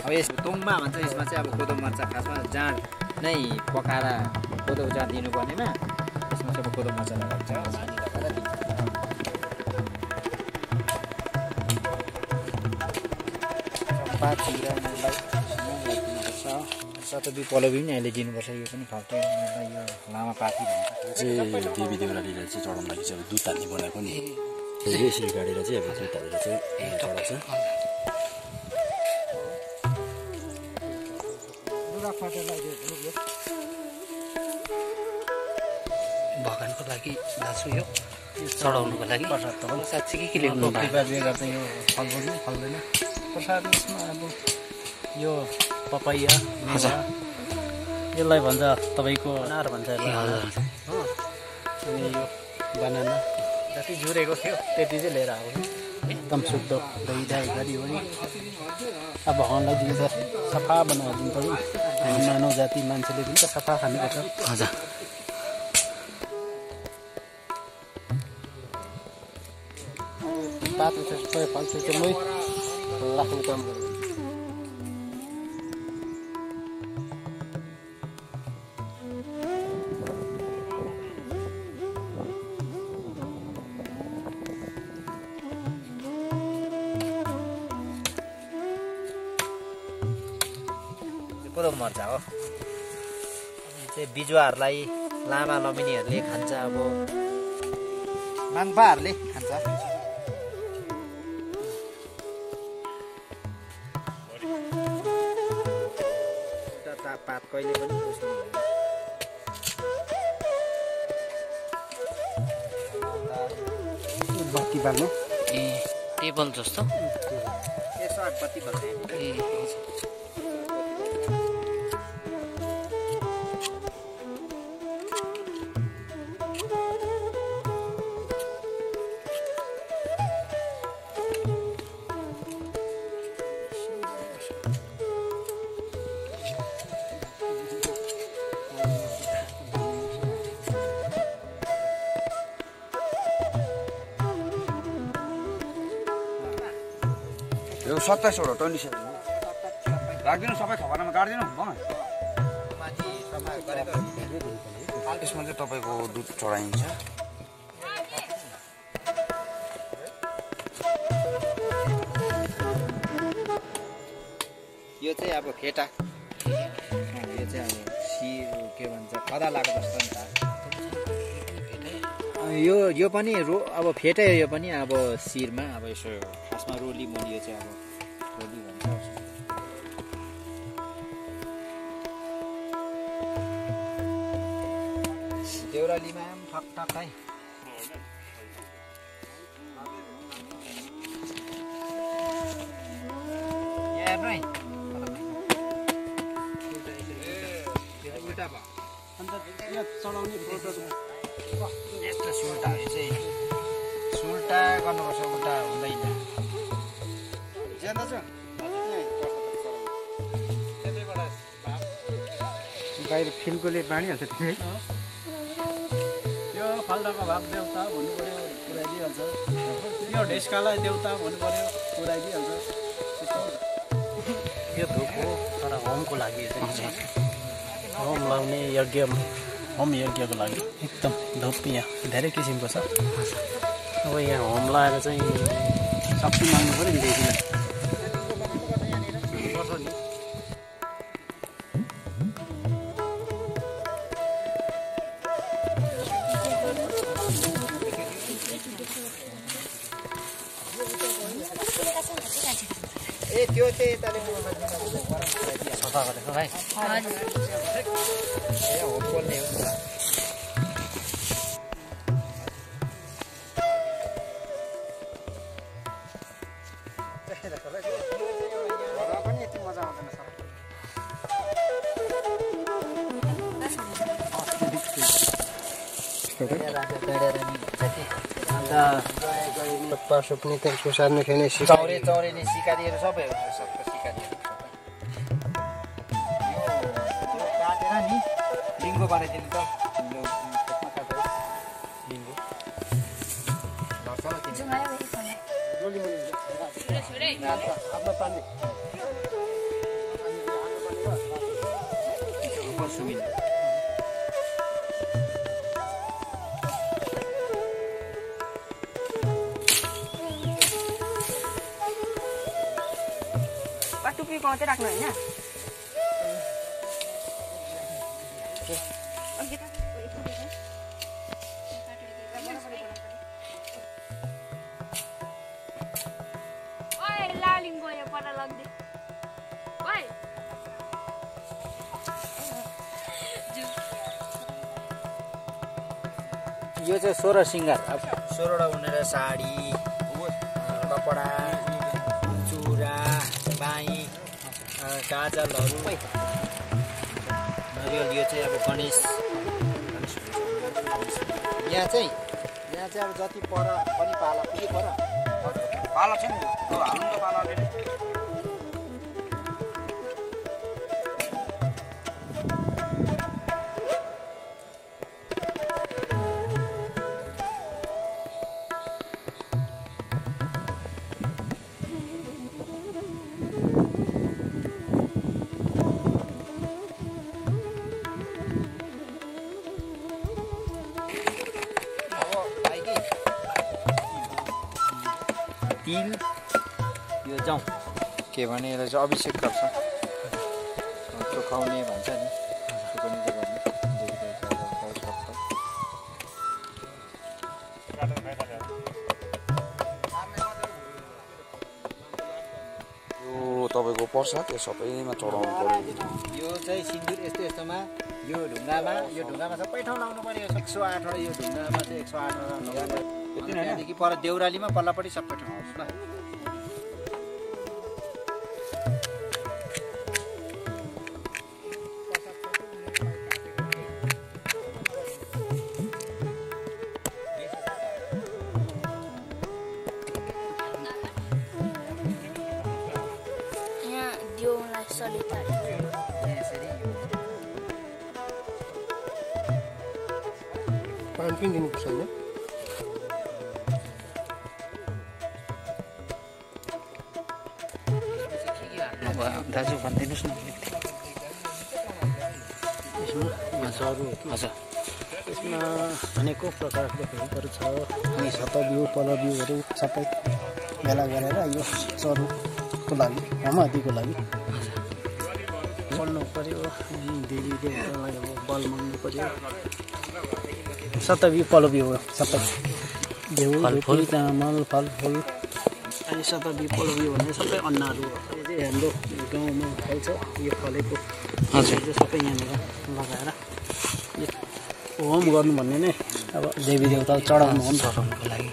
अब यस तोङमा भन्छ यसमा चाहिँ अब कोदो मर्चा खासमा जाँड नै पकाएर कोदो जाँड दिनुपर्नेमा यसमा चाहिँ अब कोदो मर्चा लगाउँछ चम्पा चिरा सतबी पलबी पनि अहिले दिनुपर्छ यो पनि फाल्टै यो लामा पाती भन्छ चाहिँ देवी देउरालीलाई चाहिँ चढाउनु लागि चाहिँ अब दुध हाल्ने बनाएको नि यसरी गाडेर चाहिँ अब दुध हालेर चाहिँ चढाउँछ भगवानको लागि दाजु यो चढाउनुको लागि साँच्चै के ल्याउनु चाहिँ यो फलफुल फल्दैन प्रसाद यसमा अब यो पपाइया यसलाई भन्छ तपाईँको अनार भन्छ यसलाई हो अनि यो बनाना जति जुरेको थियो त्यति चाहिँ लिएर आएको एकदम शुद्ध दही दही गरिवरि अब भगवान्लाई दिन्छ सफा बनाएर दिनु पऱ्यो मानव जाति मान्छेले पनि त सफा खानुपर्छ हजुर पातो चाहिँ फाल्टो चाहिँ मै राख्ने काम गर्छु कोदो मर्चा हो चाहिँ बिजुवाहरूलाई लामा लमिनीहरूले खान्छ अब माङ्पाहरूले खान्छ पात कहिले पनि बत्ती बाल्नु ए टेबल जस्तो यसो बत्ती बाल्छ ए यो 27 वटा 27 राखिदिनु सबै थपनामा काटिदिनु यसमा चाहिँ तपाईँको दुध चढाइन्छ यो चाहिँ अब फेटा यो चाहिँ अब सिर के भन्छ खदा लागेको जस्तो नि त यो पनि अब फेटै यो पनि अब शिरमा अब यसो खासमा रोली मोली यो चाहिँ अब रोली भन्छ देउरालीमा पनि ठक ठक है यहाँ हेर्नु है अन्त यहाँ चढाउने यस्तो सुल्टाहरू चाहिँ सुल्टा गर्नुपर्छ उल्टा हुँदैन ज्यादा छ बाहिर फिल्कोले बाँडिहाल्छ त्यो त्यो फाल्टाको भाग देउता भन्नु पऱ्यो पुऱ्याइदिइहाल्छ यो ढेस्कालाई देउता भन्नु पऱ्यो पुऱ्याइदिइहाल्छ यो धुप हो तर होमको लागि होम लाउने यज्ञ होम यज्ञको लागि एकदम धुप यहाँ धेरै किसिमको छ अब यहाँ होम लाएर चाहिँ शक्ति माग्नु पऱ्यो नि देवीलाई ए त्यो चाहिँ यताले सफा गरेको भाइ ए हो बोल्ने हो पनि यति मजा आउँदैन सुक्ने त्यहाँ सुसार्नु खेल्ने चौरेनी सिकारीहरू सबै सबको सिकारीहरू यो काटेर नि लिङ्गो बनाइदिनु त लिङ्गो आफ्नो पानी सुमिन टुप्पी मात्रै राख्नु होइन लालिङ गयो पर लग्दै यो चाहिँ 16 सिङ्गार अब 16वटा उनेर साडी कपडा चुरा बाई काजलहरू नरिवल यो चाहिँ अब गणेश यहाँ चाहिँ अब जति पर पनि पाला पुगे पर पाला छ नि त्यो हाल्नु त पालाले तिल यो जाउँ के भने यसलाई चाहिँ अभिषेक गर्छ चोखाउने भन्छ नि चोखाउने चाहिँ गर्ने यो तपाईँको पर्छ त्यो सबैमा चढाउनु पर्यो यो चाहिँ सिन्दुर यस्तो यस्तोमा यो ढुङ्गामा सबै ठाउँ लाउनु पर्यो 108 यो ढुङ्गामा चाहिँ 108 त्यहाँदेखि पर देउरालीमा पल्लापट्टि सबै ठाउँ आउँछ ल यहाँ दिउँलाई सलिता पानी पनि दिनुपर्छ होइन दाजु भनिदिनुहोस् न यसमा हजुर हजुर यसमा अनेकौँ प्रकारको भेगहरू छ अनि सतबिउ पलबिउहरू सबै भेला गरेर यो चरुको लागि होमादिको लागि बोल्नु पऱ्यो अनि देवी देवतालाई अब बल माग्नु पऱ्यो सतबिउ पलबिउ सबै घिउ फलफुल चामल फलफुल अनि सतबिउ पलबिउ भन्ने सबै अन्नहरू हाम्रो गाउँमा फल्छ यो फलेको हजुर सबै यहाँनिर लगाएर होम गर्नु भन्ने नै अब देवी देवता चढाउनु हो नि चढाउनुको लागि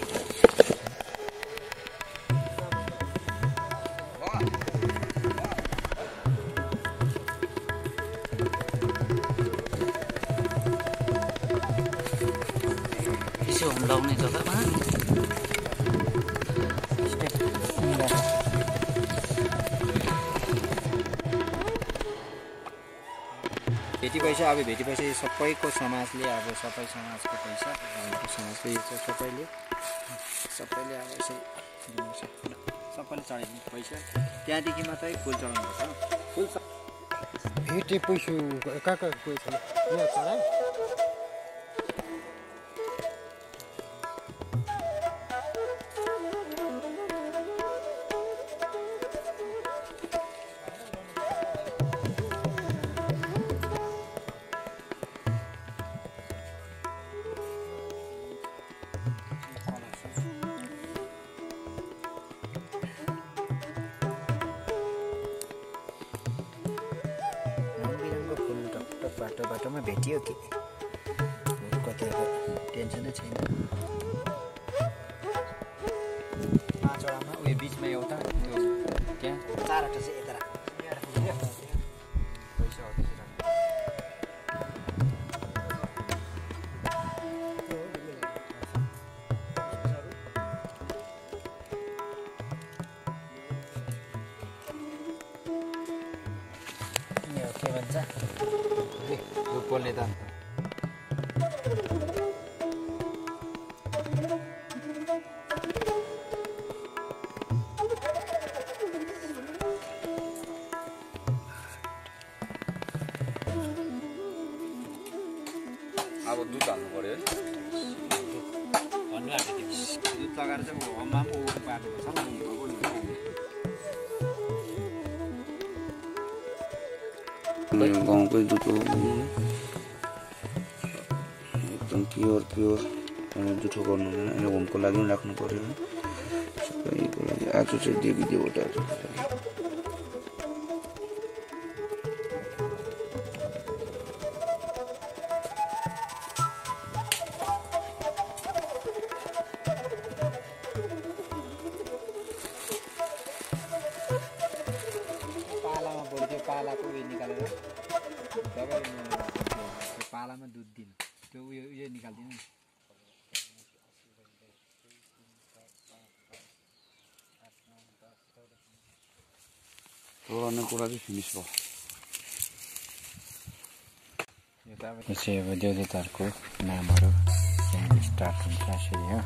मान्छे हुम्लाउने जग्गामा भेटी पैसा अब भेटी पैसा यो सबैको समाजले अब सबै समाजको पैसा गाउँको समाजको यो चाहिँ सबैले अब यसरी दिनुपर्छ सबैले चढाइदिनु पैसा त्यहाँदेखि मात्रै फुल चढाउनुपर्छ भेटे पैसा कहाँ कहाँ पैसा यहाँ चढायो बाटोमा भेटियो कि कति अब टेन्सनै छैन 5 वटामा उयो बिचमा एउटा त्यो त्यहाँ 4 वटा चाहिँ यता पैसा के भन्छ पोल्ने त अब दुध हाल्नु पर्यो है भन्नु आएको थियो दुध लगाएर चाहिँ हममा पनि पार्नुपर्छ गाउँकै दुध हो एकदम प्योर जुठो गर्नु हुँदैन होमको लागि पनि राख्नु पर्यो सबैको लागि आज चाहिँ देवी देवताहरू पालामा बढ्थ्यो पालाको उयो निकालेर जब पालामा दुध दिनु त्यो उयो निकाल्दिनु तोड्ने कुरा चाहिँ फिनिस भयो यो त अब त्यसै अब देवताहरूको नामहरू त्यहाँ स्टार्ट हुन्छ यसरी हो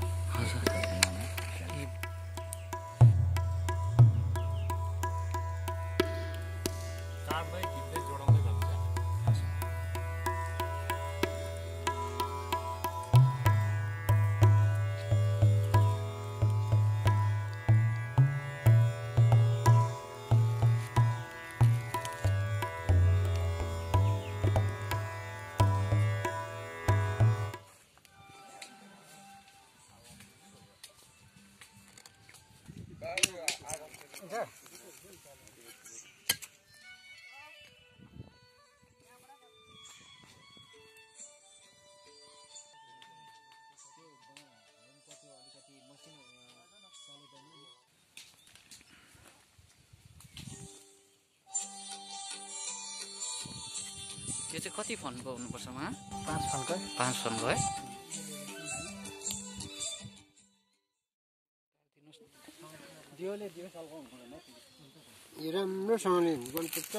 यो चाहिँ कति फन्डको हुनुपर्छ उहाँ 5 फन्डको 5 फन्डको है यो राम्रोसँगले गर्नुपर्छ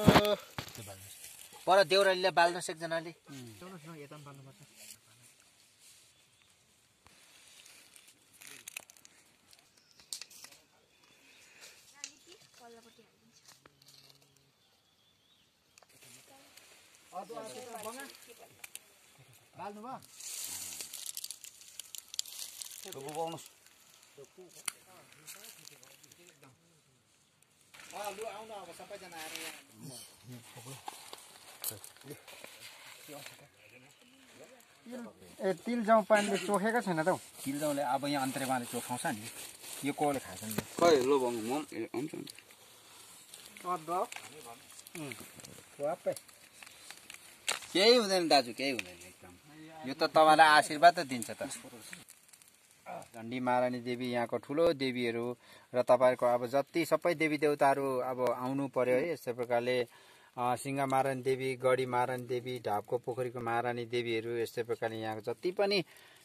पर देउरालीले बाल्नुहोस् एकजनाले चल्नुहोस् न यता पनि बाल्नुपर्छ बाल्नु भयो लु आउनु अब सबैजना आएर ए तिल जाउँ पानीले चोखेको छैन त हौ तिल जाउँले अब यहाँ अन्तरेमाले चोखाउँछ नि यो कोले खान्छ नि खै लो भन्नु म हुन्छ केही हुँदैन दाजु केही हुँदैन एकदम यो त तपाईँलाई आशीर्वाद त दिन्छ त झन्डी महारानी देवी यहाँको ठुलो देवीहरू र तपाईँहरूको अब जति सबै देवी देवताहरू अब आउनु पर्यो है यस्तै प्रकारले सिंह महारानी देवी गढी महारानी देवी ढापको पोखरीको महारानी देवीहरू यस्तै प्रकारले यहाँको जति पनि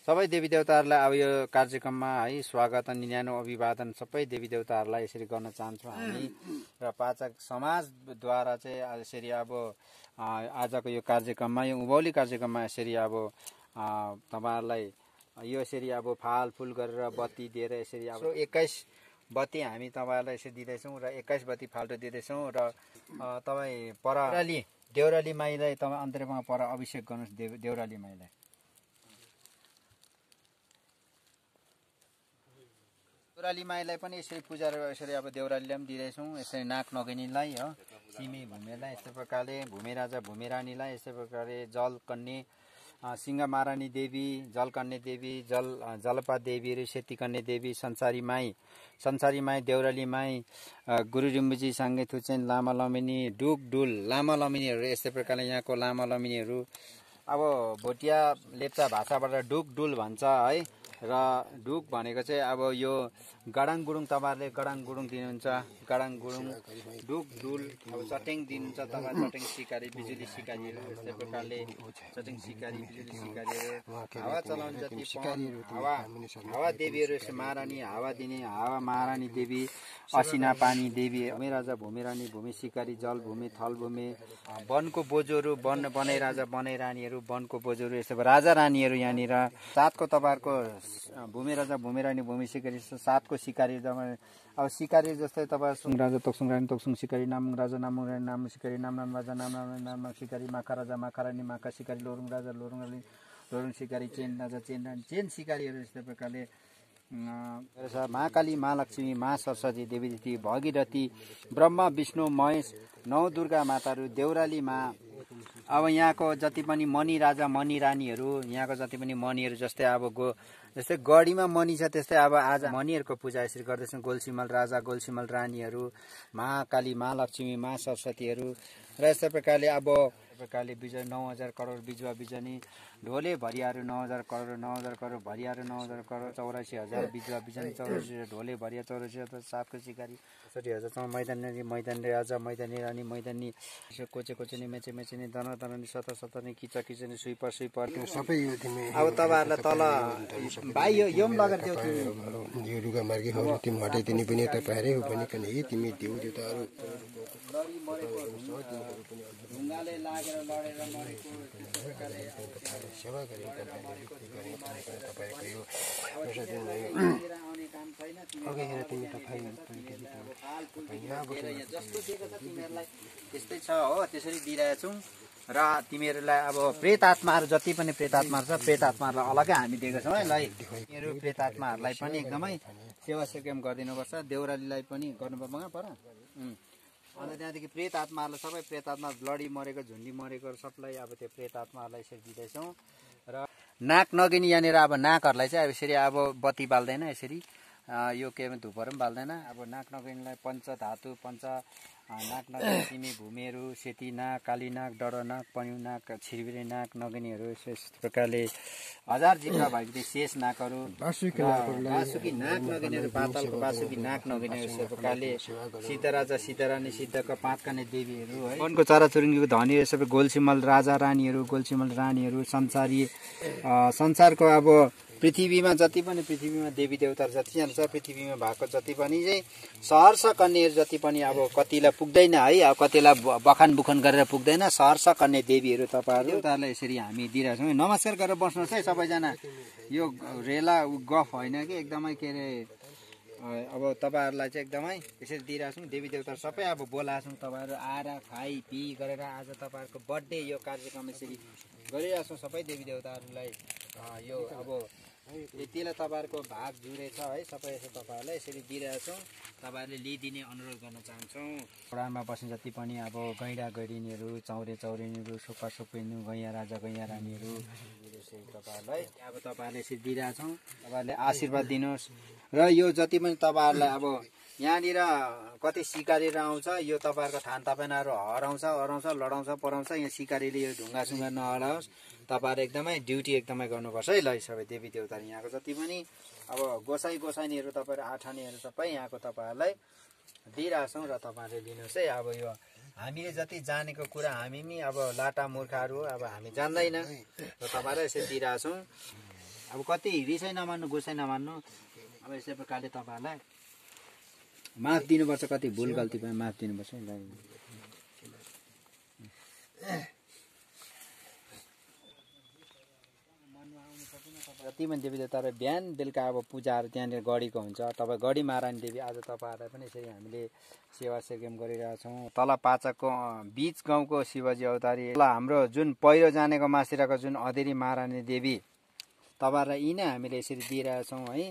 सबै देवी देवताहरूलाई अब यो कार्यक्रममा है स्वागत अनि न्यानो अभिवादन सबै देवी देवताहरूलाई यसरी गर्न चाहन्छौँ हामी र पाचक समाजद्वारा चाहिँ यसरी अब आजको यो कार्यक्रममा यो उभौली कार्यक्रममा यसरी अब तपाईँहरूलाई यो यसरी अब फालफुल गरेर बत्ती दिएर यसरी अब 21 बत्ती हामी तपाईँहरूलाई यसरी दिँदैछौँ र 21 बत्ती फाल्टो दिँदैछौँ र तपाईँ पर देउराली माईलाई तपाईँ अन्तर्मा पर अभिषेक गर्नुहोस् देउराली माईलाई। देउराली माईलाई पनि यसरी पूजा यसरी अब देउरालीलाई पनि दिँदैछौँ यसरी नाक नगेनीलाई हो सिमी भूमेलाई यस्तै प्रकारले भूमि राजा भूमि रानीलाई यस्तै प्रकारले जलकन्या सिंह महारानी देवी जलकन्या देवी जलपा देवीहरू सेतीकन्या देवी संसारी माई देउराली माई गुरु रिम्बुजी साङ्गे थुचेन लामा लमिनी डुक डुल लामा लमिनीहरू यस्तै प्रकारले यहाँको लामा लमिनीहरू अब भोटिया लेप्चा भाषाबाट डुक डुल भन्छ है र ढुक भनेको चाहिँ अब यो गडाङ गुडुङ तपाईँहरूले गडाङ गुडुङ दिनुहुन्छ गडाङ गुडुङ ढुक डुल अब चट्याङ दिनुहुन्छ तपाईँ चट्याङ सिकारी बिजुली सिकारीहरू यस्तै प्रकारले चट्याङ सिकारी बिजुली सिकारीहरू हावा चलाउने जति हावा देवीहरू महारानी हावा दिने हावा महारानी देवी असिना पानी देवी भूमि राजा भूमि रानी भूमि सिकारी जल भूमि थल भूमि वनको बोजूहरू वन बनाइ राजा बनाइ रानीहरू वनको बोजूहरू यस्तो राजा रानीहरू यहाँनिर सातको तपाईँहरूको भूमि राजा भूमि रानी भूमि सिकारी सातको सिकारी अब सिकारी जस्तै तपाईँ सुङ राजा तोक्सुङ रानी तोक्सुङ सिकारी नामुङ राजा नामुङ रानी नाम सिकारी नाम राजा नाम सिकारी माखा राजा माखा रानी माखा सिकारी लोरुङ राजा लोरुङ रानी लोरुङ सिकारी चेन राजा चेन रानी चेन सिकारीहरू यस्तै प्रकारले महाकाली महालक्ष्मी महा सरस्वती देवी भगीरथी ब्रह्मा विष्णु महेश नौ दुर्गा माताहरू देउराली मा अब यहाँको जति पनि मणि राजा मणि रानीहरू यहाँको जति पनि मणिहरू जस्तै अब जस्तै गढीमा मणि छ त्यस्तै अब आज मणिहरूको पूजा यसरी गर्दैछौँ गोलसिमल राजा गोलसिमल रानीहरू महाकाली महालक्ष्मी महा सरस्वतीहरू र यस्तै प्रकारले अब बिजुवा 9000 करोड बिजुवा बिजनी ढोले भरियाहरू 9000 करोड भरियाहरू 9000 करोड 84,000 बिजुवा बिजनी 84 ढोले भरिया 84,000 सातको सिकारी 64,000 मैदानी राजा मैदानी रानी मैदानी कोचे मेचे मेचेनी दना दनानी सतनी किचा किचनी सुइपर सबै यो तिमी अब तपाईहरुलाई तल भाइ यो पनि लगेर देऊ यो रुगा मार्गी हो तिमी हटाइदिने पनि तपाईहरै हो पनि किन तिमी देउ देउताहरू लडी मरेको ढुङ्गाले लागेर लडेर मरेको सेवा गरे तपाईको यो अघिखेर तिमी जस्तो दिएको छ तिमीहरूलाई त्यस्तै छ हो त्यसरी दिइरहेको छौँ र तिमीहरूलाई अब प्रेत आत्माहरू जति पनि प्रेत आत्माहरू छ प्रेत आत्माहरूलाई अलग्गै हामी दिएको छौँ है ल तिमीहरू प्रेत आत्माहरूलाई पनि एकदमै सेवा सेकेम गरिदिनुपर्छ देउरालीलाई पनि गर्नुपर्छ पर अन्त त्यहाँदेखि प्रेत आत्माहरूलाई सबै प्रेत आत्मा लडी मरेको झुन्डी मरेको सबलाई अब त्यो प्रेत आत्माहरूलाई यसरी दिँदैछौँ र नाक नगिनी यहाँनिर अब नाकहरूलाई चाहिँ अब यसरी अब बत्ती बाल्दैन यसरी यो के धुपहरू पनि बाल्दैन अब नाक नगिनीलाई पञ्च धातु पञ्च नाक नगिनी सिमी भूमिहरू सेती नाक काली नाक डडो नाक पन्यु नाक छिरबिरे नाक नगिनीहरू यस प्रकारले 1000 जिब्रा भएको शेष नाकहरू बासुकी नाक नगिनीहरू पातालको बासुकी नाक नगिनीहरू यस प्रकारले सीताराजा सीतारानी सिद्धका 5 कन्या देवीहरू है वनको चराचुरुङ्गीको धनी सबै गोलसिमल राजा रानीहरू गोलसिमल रानीहरू संसारको अब पृथ्वीमा जति पनि पृथ्वीमा देवी देवताहरू जतिजना छ पृथ्वीमा भएको जति पनि चाहिँ सहर्ष कन्याहरू जति पनि अब कतिलाई पुग्दैन है अब कतिलाई बखान बुखान गरेर पुग्दैन सहर्ष कन्या देवीहरू तपाईँहरू देवताहरूलाई यसरी हामी दिइरहेछौँ नमस्कार गरेर बस्नुहोस् है सबैजना यो रेला गफ होइन कि एकदमै के अरे अब तपाईँहरूलाई चाहिँ एकदमै यसरी दिइरहेछौँ देवी देवताहरू सबै अब बोलाछौँ तपाईँहरू आएर खाइ पी गरेर आज तपाईँहरूको बर्थडे यो कार्यक्रम यसरी गरिरहेछौँ सबै देवी देवताहरूलाई यो अब यतिलाई तपाईँहरूको भाग जुरेछ है सबै यसो तपाईँहरूलाई यसरी दिइरहेछौँ तपाईँहरूले लिइदिने अनुरोध गर्न चाहन्छौँ पुराणमा बस्ने जति पनि अब गैँडा गैरिनीहरू चौरे चौरेनीहरू सोपा सोपिनी गैँया राजा गैँया रानीहरू तपाईँहरूलाई अब तपाईँहरूले यसरी दिइरहेछौँ तपाईँहरूले आशीर्वाद दिनुहोस् र यो जति पनि तपाईँहरूलाई अब यहाँनिर कति सिकारीहरू आउँछ यो तपाईँहरूको थान तपाईँहरू हराउँछ लडाउँछ पराउँछ यहाँ सिकारीले यो ढुङ्गासुङ्गा नहराओस् तपाईँहरू एकदमै ड्युटी एकदमै गर्नुपर्छ है ल सबै देवी देवताहरू यहाँको जति पनि अब गोसाइनीहरू तपाईँहरू आठानीहरू सबै यहाँको तपाईँहरूलाई दिइरहेछौँ र तपाईँहरूले लिनुहोस् है अब यो हामीले जति जानेको कुरा हामी पनि अब लाटा मूर्खहरू अब हामी जान्दैन र तपाईँहरूलाई यसरी दिइरहेछौँ अब कति रिसै नमान्नु गुस्सै नमान्नु अब यस्तै प्रकारले तपाईँहरूलाई माफ दिनुपर्छ कति भुल गल्ती पनि माफ दिनुपर्छ जति पनि देवी देवताहरू बिहान बेलुका अब पूजाहरू त्यहाँनिर गढीको हुन्छ तपाईँ गढी महारानी देवी आज तपाईँहरूलाई पनि यसरी हामीले सेवा सेकेम गरिरहेछौँ तल पाचकको बीच गाउँको शिवजी अवतारी तल हाम्रो जुन पहिरो जानेको मासिरहेको जुन अधेरी महारानी देवी तपाईँहरूलाई यी नै हामीले यसरी दिइरहेछौँ है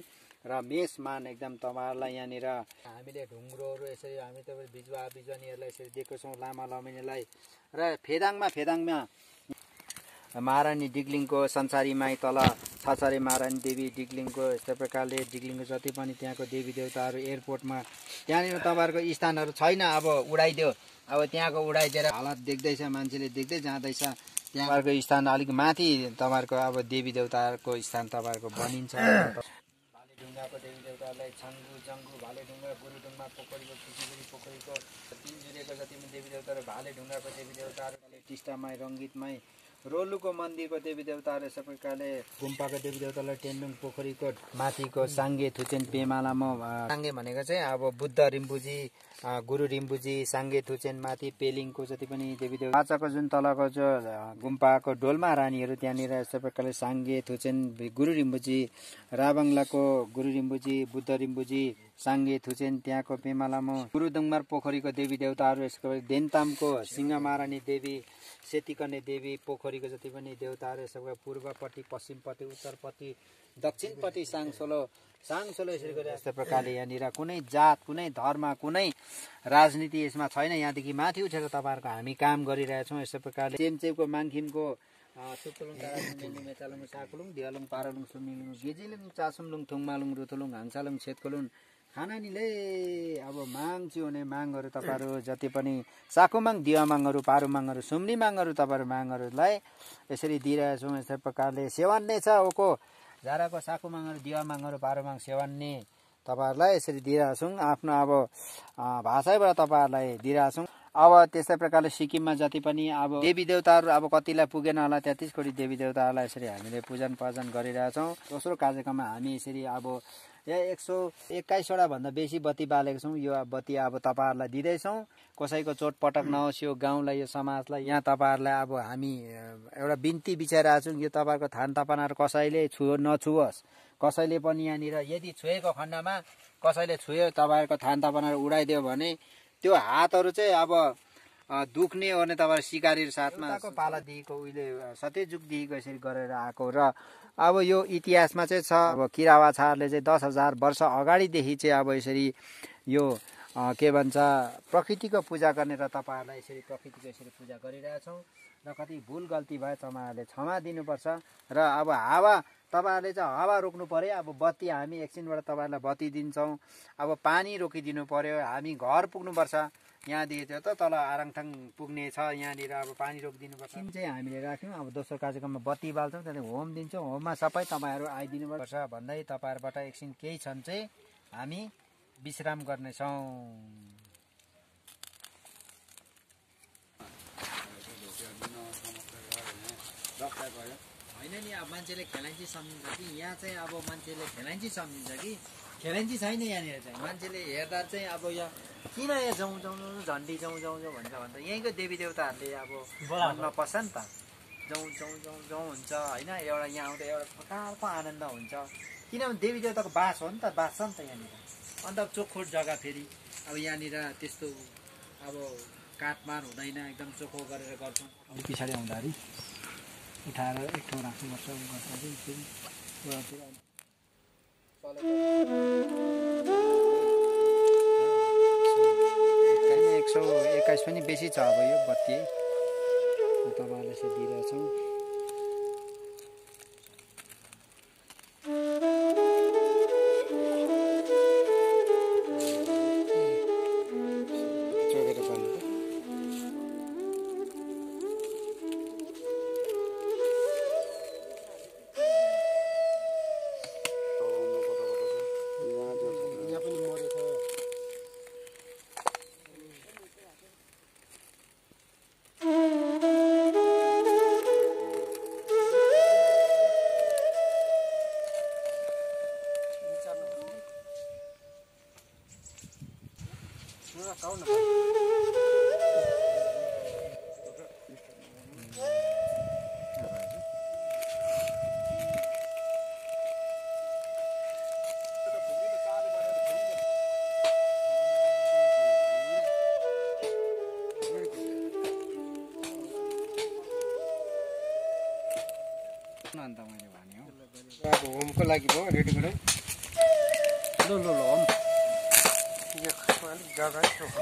र मेषमान एकदम तपाईँहरूलाई यहाँनिर हामीले ढुङ्ग्रोहरू यसरी हामी तपाईँ बिजुवानीहरूलाई यसरी दिएको छौँ लामा लमिनीलाई र फेदाङमा महारानी डिग्लिङको संसारी माई तल छाछारे महारानी देवी डिग्लिङको यस्तै प्रकारले डिग्लिङको जति पनि त्यहाँको देवी देवताहरू एयरपोर्टमा त्यहाँनिर तपाईँहरूको स्थानहरू छैन अब उडाइदियो अब त्यहाँको उडाइदिएर हालत देख्दैछ मान्छेले देख्दै जाँदैछ त्यहाँको स्थान अलिक माथि तपाईँहरूको अब देवी देवताहरूको स्थान तपाईँहरूको बनिन्छ भालेढुङ्गाको देवी देवताहरूलाई छङ्गु जङ्गु भालेढुङ्गा गुरुढुङ्गा पोखरीको खुसीगुरी पोखरीको तिनजुरेको जति पनि देवी देवताहरू भालेढुङ्गाको देवी देवताहरूले टिस्टामाई रङ्गितमाई रोलुको मन्दिरको देवी देवताहरू यस्तै प्रकारले गुम्पाको देवी देवतालाई टेन्डुङ पोखरीको माथिको साङ्गे थुचेन पेमालामा साङ्गे भनेको चाहिँ अब बुद्ध रिम्बुजी गुरु रिम्बुजी साङ्गे थुचेन माथि पेलिङको जति पनि देवी देवता पाचकको जुन तलको जो गुम्पाको डोल्मा रानीहरू त्यहाँनिर यस्तै प्रकारले साङ्गे थुचेन गुरु रिम्बुजी राबाङ्लाको गुरु रिम्बुजी बुद्ध रिम्बुजी साङ्गे थुचेन त्यहाँको पेमालामा गुरुदुङमार पोखरीको देवी देवताहरू यसको देन्तामको सिंह महारानी देवी सेतीकने देवी पोखरीको जति पनि देवताहरू यसको पूर्वपट्टि पश्चिमपट्टि उत्तरपट्टि दक्षिणपट्टि साङसोलो यसरी गरेर यस्तै प्रकारले यहाँनिर कुनै जात कुनै धर्म कुनै राजनीति यसमा छैन यहाँदेखि माथि उठेर तपाईँहरूको हामी काम गरिरहेछौँ यस्तै प्रकारले चेमचेपको माङखिमको सुतुलुङ तारालुङ मेचालुङ साकुलुङ दियालुङ पारालुङ सुमिलुङ गेजिलुङ चासुमलुङ थुङमालुङ रुथुलुङ हाङसालुङ छेतकुलुङ खानानीले अब माग चाहिँ हुने मागहरू तपाईँहरू जति पनि साकुमाङ दिवामाङहरू पारुमाङहरू सुम्ली माङहरू तपाईँहरू मागहरूलाई यसरी दिइरहेछौँ यस्तै प्रकारले सेवान्ने छ ओको झाराको साकुमाङहरू दिवामाङहरू पारुमाङ सेवान्ने तपाईँहरूलाई यसरी दिइरहेछौँ आफ्नो अब भाषाबाट तपाईँहरूलाई दिइरहेछौँ अब त्यस्तै प्रकारले सिक्किममा जति पनि अब देवी देवताहरू अब कतिलाई पुगेन होला 33 कोटी देवी देवताहरूलाई यसरी हामीले पूजन पाजन गरिरहेछौँ दोस्रो कार्यक्रममा हामी यसरी अब यहाँ 121वटा भन्दा बेसी बत्ती बालेको छौँ यो बत्ती अब तपाईँहरूलाई दिँदैछौँ कसैको चोटपटक नहोस् यो गाउँलाई यो समाजलाई यहाँ तपाईँहरूलाई अब हामी एउटा बिन्ती बिछाइरहेको छौँ यो तपाईँहरूको थान तपनाहरू कसैले नछुओस् कसैले पनि यहाँनिर यदि छोएको खण्डमा कसैले छुयो तपाईँहरूको थान तपनाहरू उडाइदियो भने त्यो हातहरू चाहिँ अब दुख्ने ओर्ने तपाईँहरू सिकारीहरू साथमा पालादेखिको उहिले सत्यजुगदेखिको यसरी गरेर आएको र अब यो इतिहासमा चाहिँ छ अब किरावाछाहरूले चाहिँ 10,000 वर्ष अगाडिदेखि चाहिँ अब यसरी यो के भन्छ प्रकृतिको पूजा गर्ने र तपाईँहरूलाई यसरी प्रकृतिको यसरी पूजा गरिरहेछौँ र कति भुल गल्ती भए तपाईँहरूले क्षमा दिनुपर्छ र अब हावा तपाईँहरूले चाहिँ हावा रोक्नु पर्यो अब बत्ती हामी एकछिनबाट तपाईँहरूलाई बत्ती दिन्छौँ अब पानी रोकिदिनु पर्यो हामी घर पुग्नुपर्छ यहाँदेखि चाहिँ त तल आराङथाङ पुग्ने छ यहाँनिर अब पानी रोकिदिनुपर्छ चाहिँ हामीले राख्यौँ अब दोस्रो कार्यक्रममा बत्ती बाल्छौँ त्यहाँदेखि होम दिन्छौँ होममा सबै तपाईँहरू आइदिनुपर्छ भन्दै तपाईँहरूबाट एकछिन केही छन् चाहिँ हामी विश्राम गर्नेछौँ। होइन नि अब मान्छेले खेलाइँची सम्झिन्छ कि यहाँ चाहिँ अब मान्छेले खेलाइँची सम्झिन्छ कि खेलाइँची छैन यहाँनिर चाहिँ मान्छेले हेर्दा चाहिँ अब यहाँ किन यहाँ जाउँ जाउँ झन्डी जाउँ भन्छ यहीँको देवी देवताहरूले अब मनमा पर्छ नि त जाउँ हुन्छ होइन एउटा यहाँ आउँदा एउटा प्रकारको आनन्द हुन्छ किनभने देवी देवताको बास हो नि त बास छ नि त यहाँनिर अन्त चोखो जग्गा फेरि अब यहाँनिर त्यस्तो अब काटमार हुँदैन एकदम चोखो गरेर गर्छौँ। अब पछाडि आउँदाखेरि उठाएर एक ठाउँ राख्नुपर्छ फेरि 121 पनि बेसी छ अब यो बत्ती तपाईँहरूले चाहिँ दिइरहेछौँ। अन्त मैले भने हो अब होमको लागि भयो रेडी गरौँ ल होम यो अलिक जग्गा चोखो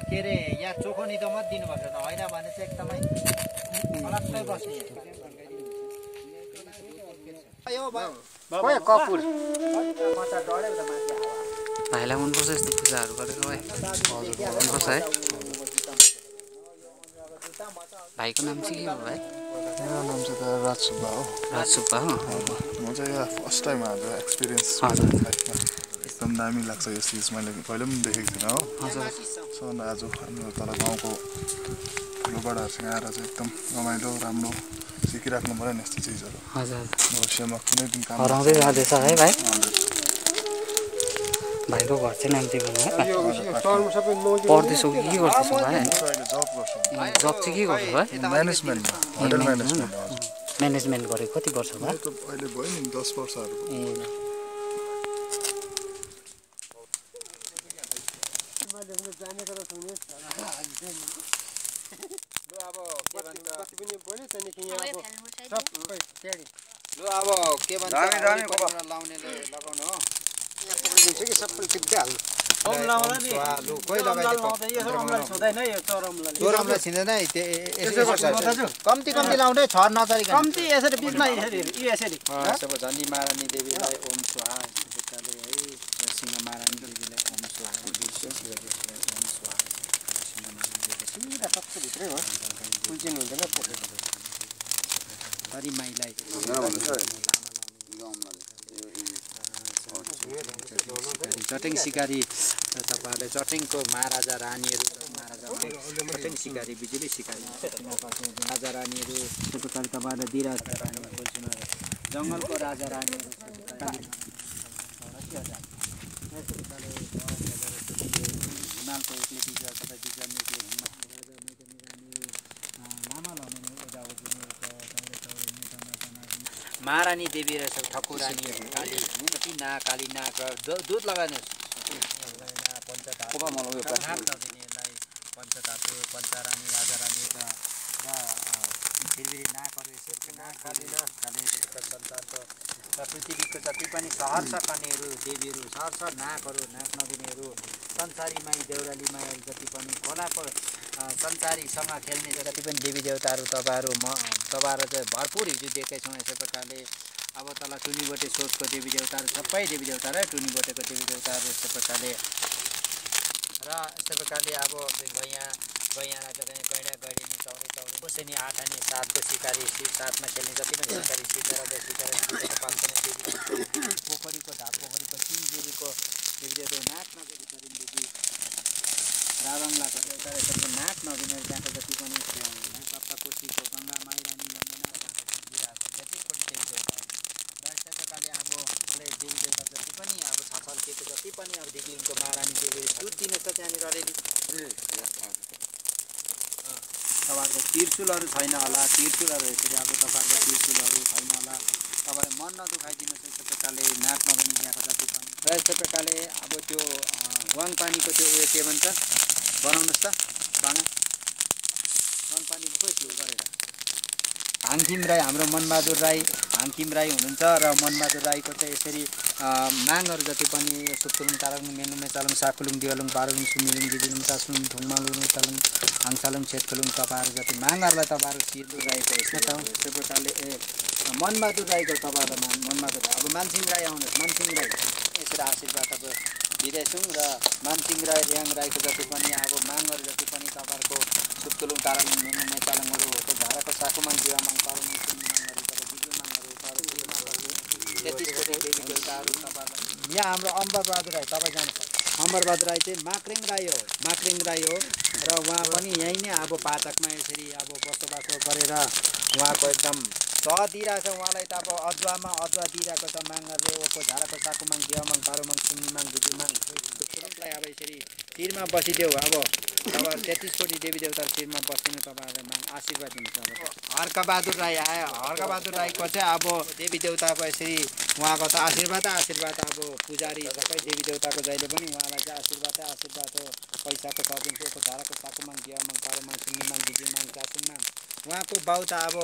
के अरे यहाँ चोखो नि त मत दिनुपर्छ त होइन भने चाहिँ एकदमै अलग्गै बस्ने कपुर भाइलाई मनपर्छ यस्तो पूजाहरू गरेको है मनपर्छ है भाइको नाम चाहिँ के हो भाइ मेरो नाम चाहिँ राज सुब्बा हो राज सुब्बा हो म चाहिँ यहाँ फर्स्ट टाइम आज एक्सपिरियन्स एकदम दामी लाग्छ यो चिज मैले कहिले पनि देखेको थिइनँ हो सो आज हाम्रो तल गाउँको ठुलोबडाहरूसँग आएर चाहिँ एकदम रमाइलो राम्रो सिकिराख्नु पऱ्यो नि यस्तो चिजहरू भविष्यमा कुनै दिन काम हराउँदै जाँदैछ है भाइ भाइको घर चाहिँ नाम चाहिँ भन्नु पढ्दैछौ कि के गर्दैछौ भाइ जब गर्छु जब चाहिँ के गर्छौ भाइ म्यानेजमेन्टमा होटल म्यानेजमेन्ट म्यानेजमेन्ट गरेको कति वर्ष भयो अहिले भयो नि 10 वर्षहरू लाउनेले लगाउनु हो सबै छिट्दै चोरमलाई छिँदैन कम्ती कम्ती लाउने छ नचारिकन कम्ती यसरी बिचमा यसरी झन्डी महारानी देवीलाई ओम स्वाहा है सिंह महारानी देवीलाई ओम स्वाहा ओम स्वाहा सबसे भित्रै हो कुल्चिनु हुँदैन हरि माईलाई चटेङ सिकारी तपाईँहरूले चटेङको महाराजा रानीहरू चटेङ सिकारी बिजुली सिकारी राजा रानीहरू त्यस्तो प्रकारले तपाईँहरूले दिइरहेको रानी बोल्छौँ जङ्गलको राजा रानीहरू हिमालको एक्लै बिजुवा तपाईँ बिजुवा एक्लै लामा लाउने महारानी देवी रहेछ ठकुरानीहरू काली कति ना काली नाग दुध लगाइदिनुहोस् नदिनेलाई पञ्चधातु पञ्चरानी राजा रानी र फिरफिरी नागहरू यसरी नाग काली संसारको र पृथ्वीको जति पनि सहर्ष कन्याहरू देवीहरू सहर्ष नागहरू नाग नदिनेहरू संसारी माई देउराली माईहरू जति पनि खोलाको संसारीसँग खेल्ने जति पनि देवी देवताहरू तपाईँहरू चाहिँ भरपुर हिजो देखेछौँ यसै प्रकारले अब तल टुनीबोटे सोचको देवी देवताहरू सबै देवी देवता र टुनीबोटेको देवी देवताहरू यस्तै प्रकारले र यस्तै प्रकारले अब गैँया गैँडा गैडिनी चौरी चौरी कोसेनी आठानी सातको सिकारी सातमा खेल्ने जति पनि सिकारी सिकार पोखरीको ढाक पोखरीको सिंजुरीको देवी देवता नाक नगरी करिन्देवी रावङलाको देवता यसरी नाक नदिने त्यहाँको जति पनि सप्तकोशीको गङ्गा माइरानी यमुना जतिपट्टि देवी देवता र यस्तै प्रकारले अब देवी देवता जति पनि अब छछल्केको जति पनि अब दिक्लिङको महारानी देवी दुध दिनुहोस् त त्यहाँनिर अलिअलि तपाईँहरूको तिर्सुलहरू छैन होला तिर्सुलहरू यसरी अब तपाईँहरूको तिर्सुलहरू छैन होला तपाईँले मन नदुखाइदिनुहोस् यस्तो प्रकारले नाक नगर्ने त्यहाँको जति पनि र यस्तो प्रकारले अब त्यो वाङ पानीको त्यो उयो के भन्छ बनाउनुहोस् त बाँगा वाङ पानी खोइ त्यो गरेर हाङखिम राई हाम्रो मनबहादुर राई हाङखिम राई हुनुहुन्छ र मनबहादुर राईको चाहिँ यसरी मागहरू जति पनि सुक्तुलुङ तारालुङ मेनुमे चालुङ साकुलुङ दिवालुङ पारुलुङ सुमिलुङ दिदिलुङ तासलुङ ढुङमालुङ तालुङ हाङसालुङ छेतखुलुङ तपाईँहरू जति मागहरूलाई तपाईँहरू सिरबुर राईको यसमा छ यस्तो प्रकारले मनबहादुर राईको तपाईँहरू मनबहादुर अब मानसिंह राई आउनुहोस् मानसिंह राई यसरी आशीर्वाद अब दिँदैछौँ र मानसिंह राई रियाङ राईको जति पनि अब मागहरू जति पनि तपाईँहरूको सुक्तुलुङ तारालुङ मेनुमे चालुङहरू हो झाराको साकुमाङ दिवामाङ पारुलुङ सुमिमाङहरू तपाईँ बिजुमाङहरू तेत्तिसकोटी देवी देवताहरू तपाईँहरूलाई यहाँ हाम्रो अम्बरबहादुर राई तपाईँ जानुपर्छ अम्बरबहादुर राई चाहिँ माक्रिङ राई हो र उहाँ पनि यहीँ नै अब पाचकमा यसरी अब बसोबासो गरेर उहाँको एकदम सह दिइरहेको छ उहाँलाई त अब अदुवा दिइरहेको छ माङहरूले ओको झाराको साकुमाङ दिवामाङ पारुमाङ सुमिमाङ जुजुमाङ सुक्तुलुङलाई अब यसरी शिरमा बसिदेऊ अब तपाईँहरू 33 कोटी देवी देवता शिरमा बसिनु तपाईँहरूलाई आशीर्वाद दिन्छ अब हर्कबहादुर राई आयो हर्कबहादुर राईको चाहिँ अब देवी देवताको यसरी उहाँको त आशीर्वाद अब पुजारी सबै देवी देवताको जहिले पनि उहाँलाई चाहिँ आशीर्वाद हो पैसाको सदिन्छ यस्तो धाराको साकुमाङ दियामाङ पारुमाङ सुन्निमाङ गिजिमाङ चासुङमाङ उहाँको बाउ त अब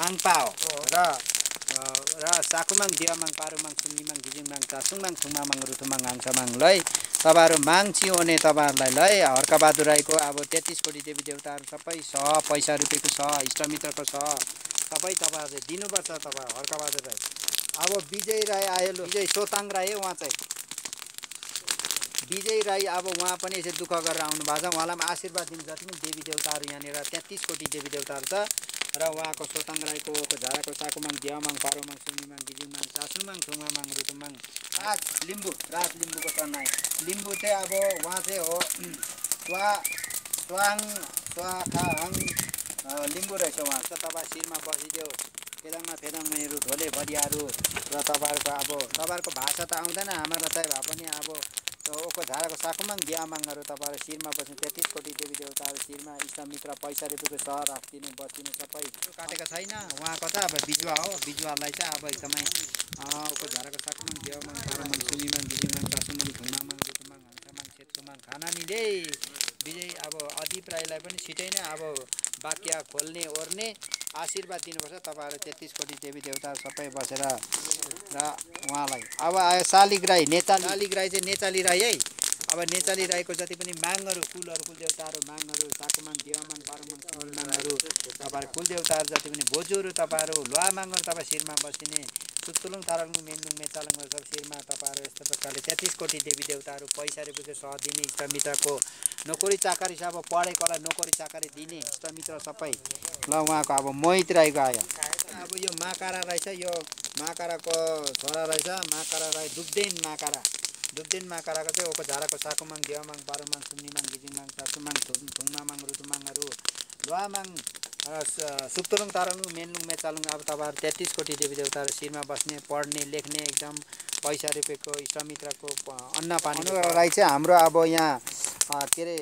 माङपा हो र साकुमाङ दियामाङ पारुमाङ सुन्निमाङ गिजिङमाङ चासुङमाङ थुङमामाङ रुथुमाङ हाङसामाङलाई तपाईँहरू माग्छी हुने तपाईँहरूलाई हर्कबहादुर राईको अब 33 कोटी देवी देवताहरू सबै पैसा रुपियाँको इष्टमित्रको सबै तपाईँहरूले दिनुपर्छ तपाईँ हर्कबहादुर राई अब विजय राई आयो विजय सोताङ राई उहाँ चाहिँ विजय राई अब उहाँ पनि यसरी दुःख गरेर आउनु भएको छ उहाँलाई पनि आशीर्वाद दिनु जति पनि देवी देवताहरू यहाँनिर 33 कोटी देवी देवताहरू छ र उहाँको सोताङ राईको झाराको साकुमाङ दियामाङ पारुमाङ सुन्निमाङ गिजिङमाङ चासुङमाङ थुङमामाङ रुतुमाङ राज लिम्बूको तनाई लिम्बू चाहिँ अब उहाँ चाहिँ हो स्वाखाङ लिम्बू रहेछ उहाँ त तपाईँ शिरमा बसिदियो फेदाङमा ढोले भरियाहरू र तपाईँहरूको भाषा त आउँदैन हाम्रो चाहिँ भए पनि अब ओको झाराको साकुमाङ दियामाङहरू तपाईँहरू शिरमा बस्नु 33 कोटी देवी देवताहरू शिरमा इष्टमित्र पैसा रुपियाँको सह राखिदिनु बसिदिनु सबै काटेको छैन उहाँको त अब बिजुवालाई चाहिँ अब एकदमै ओको झाराको साकुमाङ दियामाङ पारुमाङ सुन्निमाङ गिजिङमाङ चासुङमाङ थुङमामाङ रुतुमाङ हाङसामाङ सेतुमाङ खानानीले विजय अब अदीप राईलाई पनि छिटै नै अब वाक्य खोल्ने ओर्ने आशीर्वाद दिनुपर्छ तपाईँहरू 33 कोटी देवी देवताहरू सबै बसेर र उहाँलाई अब आयो शालिग राई शालिग राई चाहिँ नेचाली राई है अब नेचाली राईको जति पनि माङहरू कुल देवताहरू माङहरू साकुमाङ दियामाङ पारुमाङ सुन्निमाङहरू तपाईँहरू कुल देवताहरू जति पनि बोजूहरू तपाईँहरू लुवा माङहरू तपाईँ शिरमा बसिने सुक्तुलुङ तारालुङ मेनलुङ मेचालुङहरू सब शिरमा तपाईँहरू यस्तो प्रकारले 33 कोटी देवी देवताहरू पैसा रुपियाँको सह दिने इष्टमित्रको नोकरी चाकरी अब पढेकोलाई नोकरी चाकरी दिने इष्टमित्र सबै ल उहाँको अब मोहित राईको आयो अब यो माकारा रहेछ यो माकाराको छोरा रहेछ माकारा राई दुब्देन माकाराको चाहिँ ओको झाराको साकुमाङ दियामाङ पारुमाङ सुन्निमाङ गिजिङमाङ चासुमाङ थुङमामाङ रुतुमाङहरू लुवामाङ सुक्तुलुङ तारालुङ मेनलुङ मेचालुङ अब तपाईँहरू 33 कोटी देवी देवताहरू शिरमा बस्ने पढ्ने लेख्ने एकदम पैसा रुपियाँको इष्टमित्रको अन्न पानी राई चाहिँ हाम्रो अब यहाँ के अरे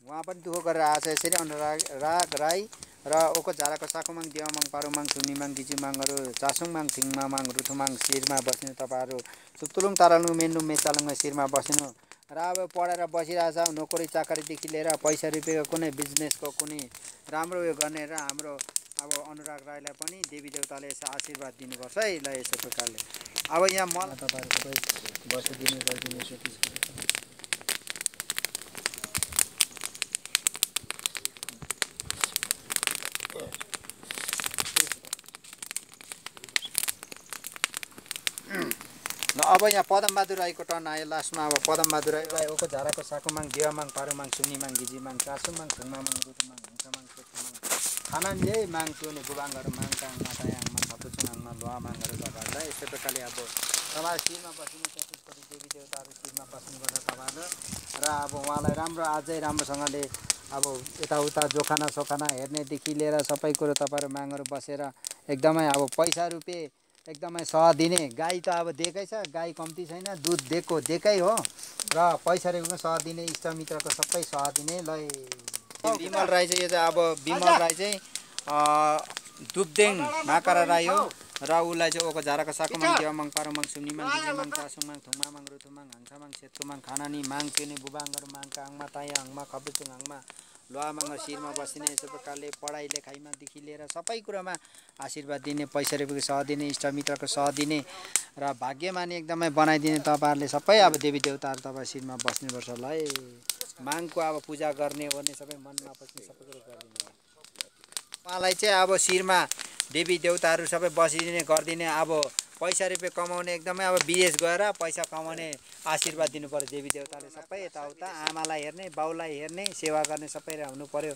उहाँ पनि दुःख गरेर आएको छ यसरी अनुराग राई र ओको झाराको साकुमाङ दियामाङ पारुमाङ सुन्निमाङ गिजिमाङहरू चासुङमाङ थिङमामाङ रुथुमाङ शिरमा बस्ने तपाईँहरू सुक्तुलुङ तारालुङ मेनलुङ मेचालुङमा शिरमा बस्नु र अब पढेर बसिरहेछ नोकरी चाकरीदेखि लिएर पैसा रुपियाँको कुनै बिजनेसको कुनै राम्रो उयो गर्ने र हाम्रो अब अनुराग राईलाई पनि देवी देवताले यसो आशीर्वाद दिनुपर्छ है ल यस्तो प्रकारले अब यहाँ मलाई तपाईँहरू सबै बसिदिने गरिदिने अब यहाँ पदमबहादुर राईको टर्न आयो लास्टमा अब पदमबहादुर राई ओको झाराको साकुमाङ दियामाङ पारुमाङ सुन्निमाङ गिजिमाङ चासुमाङ थुङमामाङ रुतुमाङ हाङसामाङ सेतुमाङ खानाले माङ चुने बुबाङहरू माङकाङ मातायाङमा थपुचुङाङमा लुवामाङहरू तपाईँहरूलाई यस्तै प्रकारले अब तपाईँहरू शिरमा बसिने 33 कोटी देवी देवताहरू शिरमा बस्नुपर्छ तपाईँहरू र अब उहाँलाई अझै राम्रोसँगले अब यताउता जोखाना सोखाना हेर्नेदेखि लिएर सबै कुरो तपाईँहरू मागहरू बसेर एकदमै अब पैसा रुपियाँ एकदमै सह दिने गाई त अब दिएकै छ गाई कम्ती छैन दुध दिएकै हो र पैसा रुपियाँको सह दिने इष्टमित्रको सबै सह दिने ल बिमल राई चाहिँ यो चाहिँ अब बिमल राई चाहिँ दुब्देङ माकारा राई हो र उसलाई चाहिँ ओको झाराको साकुमाङ दियामाङ पारुमाङ सुन्निमाङ गिजिमाङ चासुङमाङ थुङमामाङ रुतुमाङ हाङसामाङ सेतुमाङ खानानी माङ चुने बुबाङहरू माङका आङमा ताया आङमा खपुचुङ आङमा लुवामाङ शिरमा बसिने यस्तो प्रकारले पढाइ लेखाइमादेखि लिएर सबै कुरामा आशीर्वाद दिने पैसा रुपियाँको सह दिने इष्टमित्रको सह दिने र भाग्यमानी एकदमै बनाइदिने तपाईँहरूले सबै अब देवी देवताहरू तपाईँ शिरमा बस्नुपर्छ ल है माङको अब पूजा गर्ने ओर्ने सबै मनमा बस्ने सबै कुरो गरिदिने उहाँलाई चाहिँ अब शिरमा देवी देवताहरू सबै बसिदिने गरिदिने अब पैसा रुपियाँ कमाउने एकदमै अब विदेश गएर पैसा कमाउने आशीर्वाद दिनु पर्यो देवी देवताले सबै यताउता आमालाई हेर्ने बाउलाई हेर्ने सेवा गर्ने सबै हुनु पर्यो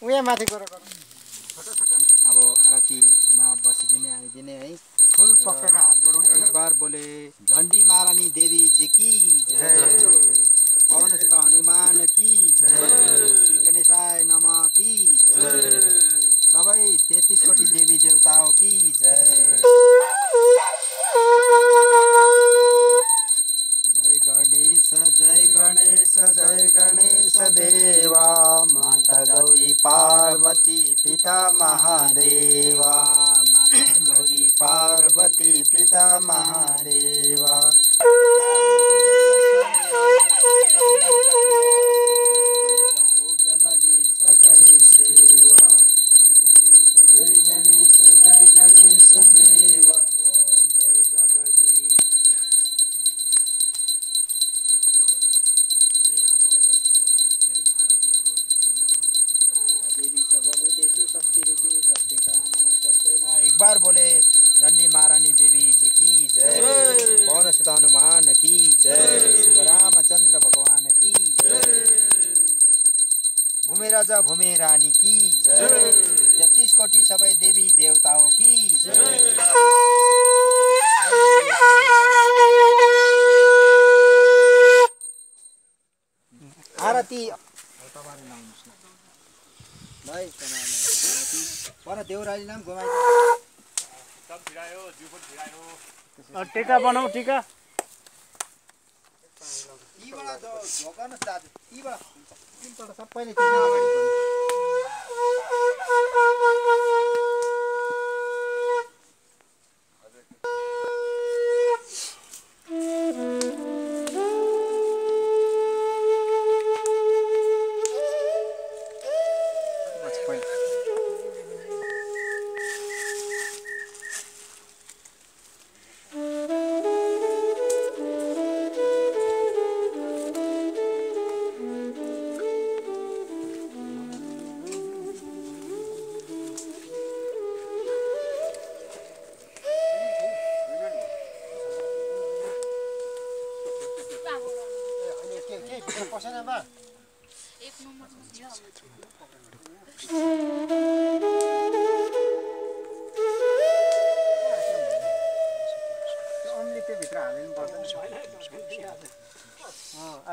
उहाँ माथि गएर अब आरतीमा बसिदिने आइदिने है फुल पक्का हात जोडौँ एक बार बोले झन्डी महारानी देवी जी की जय पवनसुत हनुमान की जय श्री गणेशाय नमः की जय सबै 33 कोटी देवी देवताओं की जय गणपति पिता महादेव माता गौरी पार्वती पिता महादेव भोग लगे सकरे सेवा जय गणेश देव ओम जय जगदीश एक बार बोले झंडी महारानी देवी जी की जय पवन सुत हनुमान की जय शिव रामचंद्र भगवान की जय भूमि राजा भूमि रानी की जय 33 कोटि सबै देवी देवताओं की जय आरती भाइ पर देउराली नाम घुमाइदिनु सब भिडायो जिउ पनि भिडायो टीका बनाऊ टीका यीबाट झोकाउनुस् दाजु यीबाट तिनपल्ट सबैले टीका अगाडि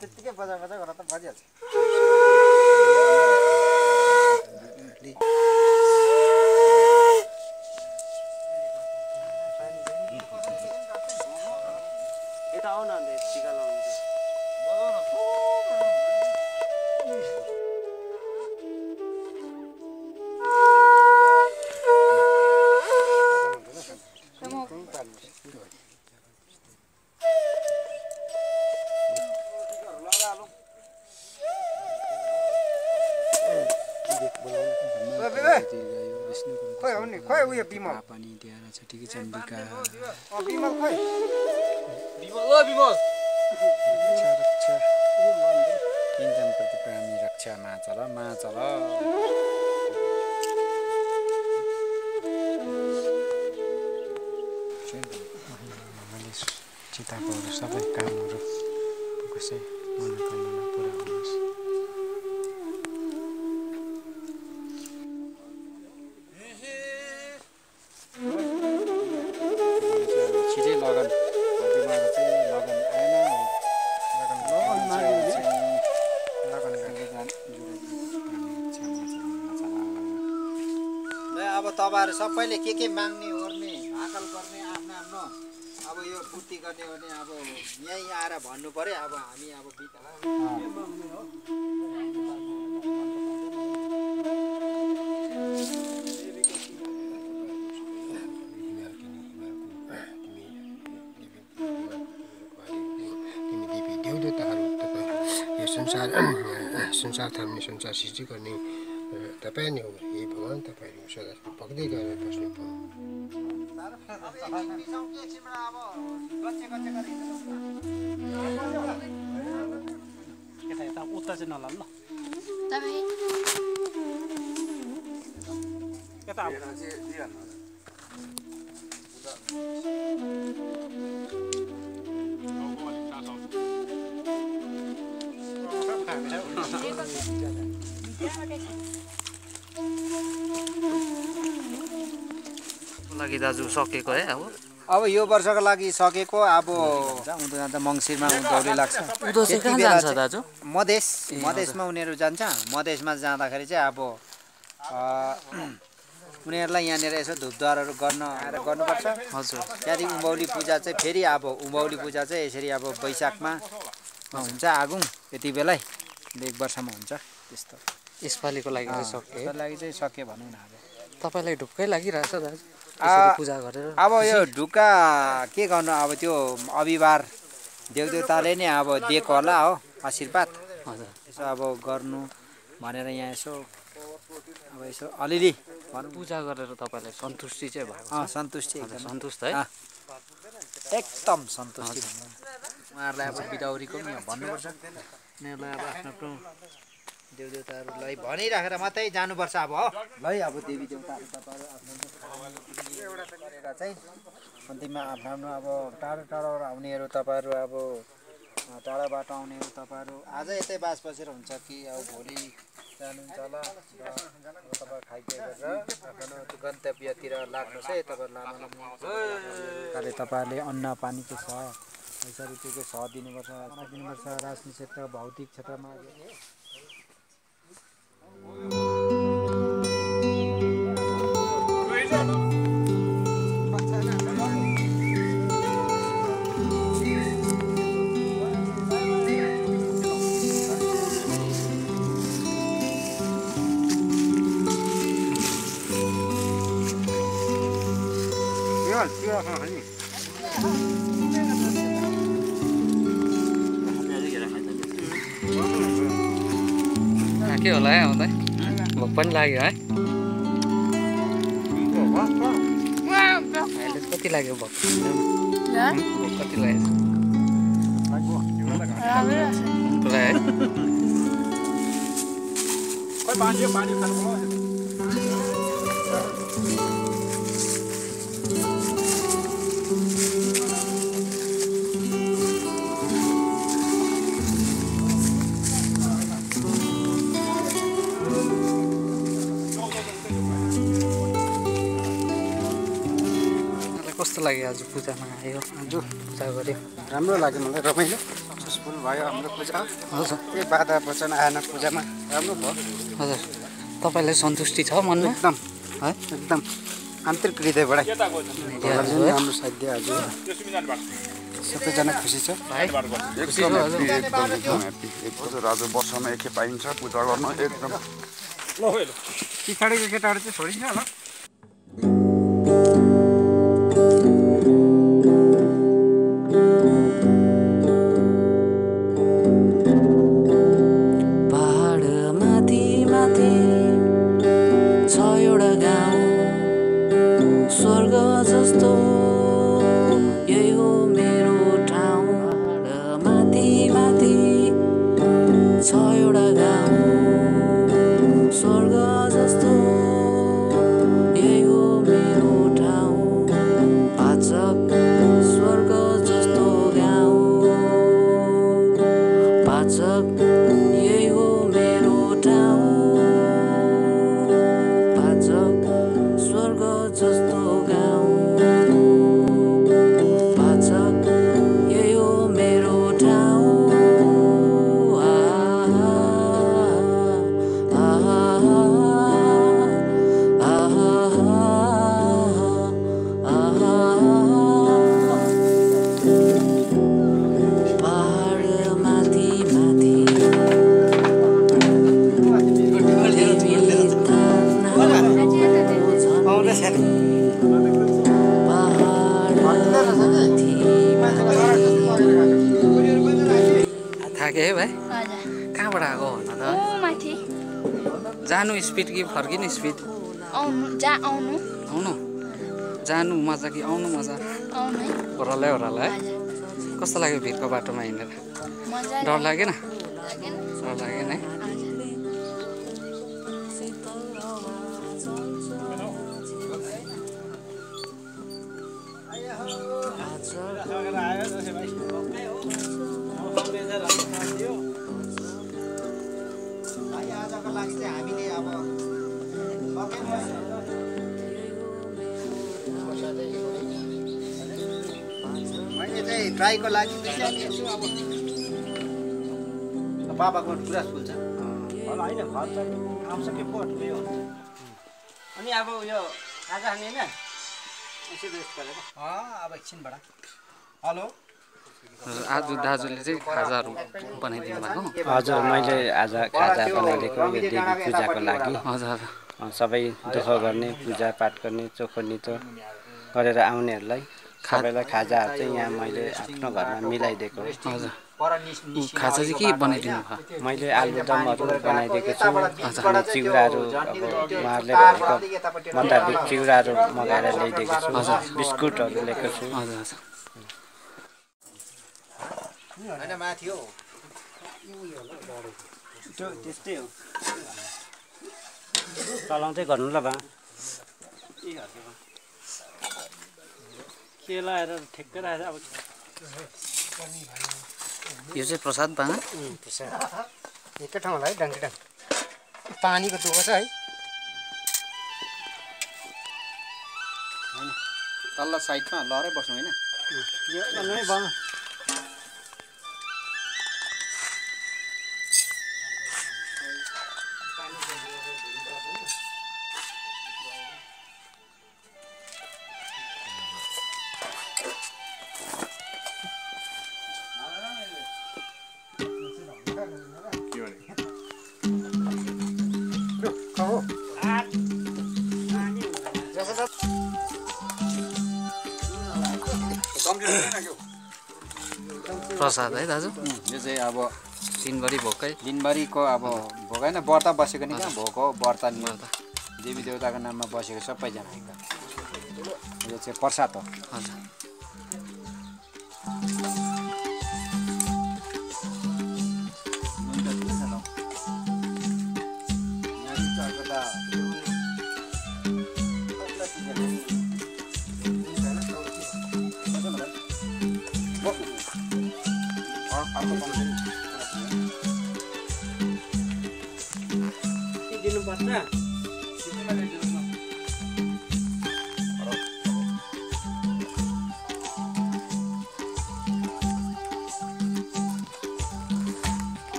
त्यतिकै बजा बजा गरेर त भइहाल्छ यता आउ न अन्त टीका लाउनु खोइ उयो बिमल पानी दिएर छ ठिकै चण्डिका बिमल खोइ बिमल किञ्चन प्रति प्राणी रक्षा माचल मैले चिताको सबै कामहरू कसै मनोकामना पुरा होस् छिटै लगन अब तपाईँहरू सबैले के माग्ने ओर्ने भाकल गर्ने आफ्नो आफ्नो अब यो पूर्ति गर्ने भने अब यहीँ आएर भन्नु पर्यो अब हामी अब संसार थाम्ने संसार सृष्टि गर्ने तपाईँ नै हो हे भगवान तपाईँहरू सदा भक्दै गएर बस्नु यता उता चाहिँ नलाम ल यता लागि दाजु सकेको है अब यो वर्षको लागि सकेको अब उँधो जाँदा मङ्सिरमा उँधौली लाग्छ मधेसमा उनीहरू जान्छ मधेसमा जाँदाखेरि चाहिँ अब उनीहरूलाई यहाँनिर यसो धुपद्वारहरू गर्न आएर गर्नुपर्छ हजुर त्यहाँदेखि उँभौली पूजा चाहिँ फेरि अब उँभौली पूजा चाहिँ यसरी अब वैशाखमा हुन्छ आगुङ यति बेलै 1 वर्षमा हुन्छ त्यस्तो यसपालिको लागि चाहिँ सक्यो त्यसको लागि चाहिँ सक्यो भनौँ न अब तपाईँलाई ढुक्कै लागिरहेछ दाजु यसरी पूजा गरेर अब यो ढुक्का के गर्नु अब त्यो अबिबार देवदेवताले नै अब दिएको होला हो आशीर्वाद यसो अब गर्नु भनेर यहाँ यसो अब यसो अलिअलि भनौँ पूजा गरेर तपाईँलाई सन्तुष्टि चाहिँ भएको सन्तुष्टि सन्तुष्ट है एकदम सन्तुष्टि उहाँहरूलाई अब बिदाउरीको पनि भन्नुपर्छ उनीहरूलाई अब आफ्नो आफ्नो देवदेवताहरूलाई भनिराखेर मात्रै जानुपर्छ अब हो है अब देवी देवताहरू तपाईँहरू आफ्नो गरेर चाहिँ अन्तिममा आफ्नो आफ्नो अब टाढो टाढोबाट आउनेहरू तपाईँहरू अब टाढाबाट आउनेहरू तपाईँहरू आज यतै बास बसेर हुन्छ कि अब भोलि जानुहुन्छ होला र तपाईँ खाइपिए गरेर आफ्नो गन्तव्यतिर लाग्नुहोस् है तपाईँहरू लामो तपाईँहरूले अन्न पानी के छ पैसा रुपियाँ के छ दिनुपर्छ राजनीतिक क्षेत्र भौतिक क्षेत्रमा के होला है आउँदा भोक पनि लाग्यो है अहिले कति लाग्यो भोक कति लाग्यो पुरा है कस्तो लाग्यो आज पूजामा आयो आज पूजा गऱ्यो राम्रो लाग्यो मलाई रमाइलो सक्सेसफुल भयो हाम्रो पूजा हजुर केही बाधा वचन आएन पूजामा राम्रो भयो हजुर तपाईँलाई सन्तुष्टि छ मनमा एकदम है एकदम आन्तरिक हृदयबाट हाम्रो साध्य हजुर सबैजना खुसी छ आज वर्षमा एकखेप पाइन्छ पूजा गर्न एकदम पछाडिको केटाहरू चाहिँ छोडिन्छ होला थाके है भाइ कहाँबाट आएको भन त जानु स्पिड कि फर्किनु स्पिड आउनु जानु मजा कि आउनु मजा ओह्रालै है कस्तो लाग्यो भिरको बाटोमा हिँडेर डर लागेन डर लागेन है आजको लागि चाहिँ हामीले अब मैले चाहिँ ट्राईको लागि बाबाको पुरा फुल्छ होला होइन घर चाहिँ आउँछ के पोट उयो अनि अब उयो खाजा खाने होइन यसो रेस्ट गरेर अब एकछिनबाट हेलो आज दाजुले चाहिँ खाजाहरू बनाइदिनु भएको हजुर मैले आज खाजा बनाइदिएको यो देवी पूजाको लागि हजुर सबै दुःख गर्ने पूजापाठ गर्ने चोखो नितो गरेर आउनेहरूलाई सबैलाई खाजाहरू चाहिँ यहाँ मैले आफ्नो घरमा मिलाइदिएको हजुर खाजा चाहिँ के बनाइदिनु भयो मैले आलुदमहरू बनाइदिएको छु अनि चिउराहरू अब उहाँहरूले भनेको मुताबिक चिउराहरू मगाएर ल्याइदिएको छु हजुर बिस्कुटहरू ल्याएको छु हजुर हजुर होइन माथि हो त्यस्तै हो चलाउँदै गर्नु ल बा के लाएर ठेक्कै राखेर अब यो चाहिँ प्रसाद बाँगा एकै ठाउँमा है डङ्की पानीको दुःख छ है तल्लो साइडमा लरै बस्नु होइन यो नै भयो प्रसाद है दाजु यो चाहिँ अब दिनभरि भोकै दिनभरिको अब भोक होइन व्रत बसेको नि कहाँ भोक हो व्रत देवी देवताको नाममा बसेको सबैजना यो चाहिँ प्रसाद हो हजुर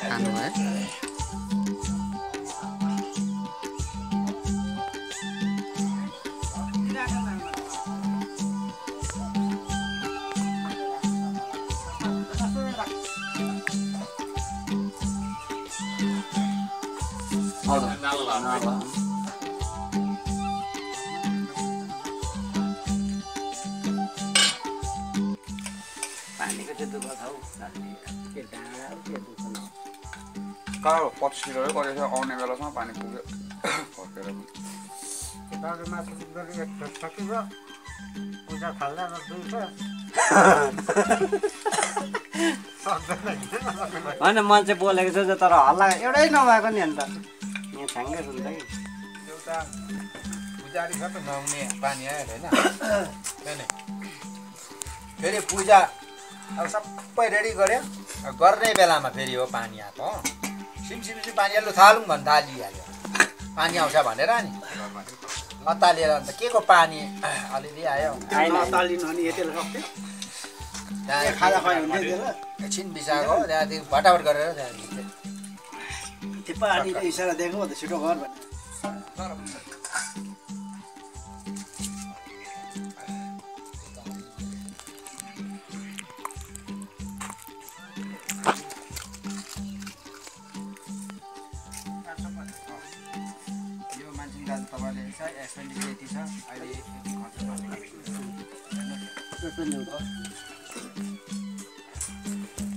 खानु है पानीको चाहिँ दुःख छ हौ के डाँडा के दुःख न कहाँ 25 किलो गरेको थियो आउने बेलासम्म पानी पुग्यो फर्केर पूजा थाल्दा होइन मान्छे बोलेको छ तर हल्ला एउटै नभएको नि अन्त यहाँ छ्याङ्गै सुन्छ कि एउटा पुजारी छ त नआउने पानी आयो होइन फेरि पूजा अब सबै रेडी गऱ्यो गर्ने बेलामा फेरि हो पानी आएको हो सिमसिम पानी हाल्नु थालौँ भन्दा थालिहाल्यो पानी आउँछ भनेर नि अतालिएर अन्त के को पानी अलिअलि आयो एकछिन बिसाएको त्यहाँदेखि फटाफट गरेर त्यो पानीले इसारा दिएको त छिटो गर भने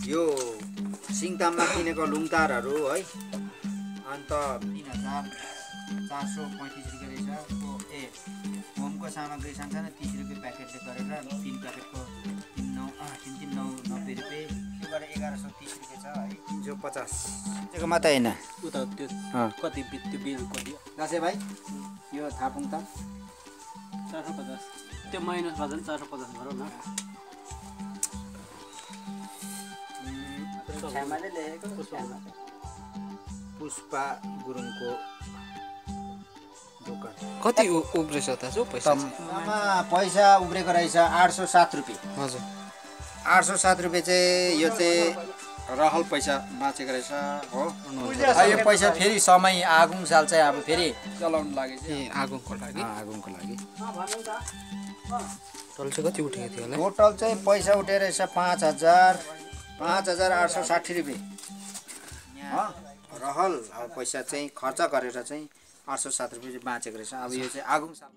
यो सिङताममा किनेको लुङतारहरू है अन्त 3,435 रुपियाँ रहेछ होमको सामग्री सानसानो 30 रुपियाँ प्याकेटले गरेर 3 प्याकेटको 3,390 रुपियाँ त्यो गरेर 1130 रुपियाँ छ है 350 त्यो मात्रै होइन उता त्यो कति त्यो बिल कति दसैँ भाइ यो थापुङ त 450 त्यो माइनस भए पनि 450 गरौँ न पुष्पा गुरुङको दोकान कति उब्रेछ दाजु पैसा पैसा उब्रेको रहेछ 807 रुपियाँ हजुर 807 रुपियाँ चाहिँ यो चाहिँ रहल पैसा बाँचेको रहेछ हो यो पैसा फेरि समय आगुङ साल चाहिँ अब फेरि चलाउनु लागि आगुङको लागि आगुङको लागि टोटल चाहिँ कति उठेको थियो होला? टोटल चाहिँ पैसा उठेर रहेछ 5,860 रुपियाँ। रहल अब पैसा चाहिँ खर्च गरेर चाहिँ 807 रुपियाँ चाहिँ बाँचेको रहेछ। अब यो चाहिँ आगुङ साल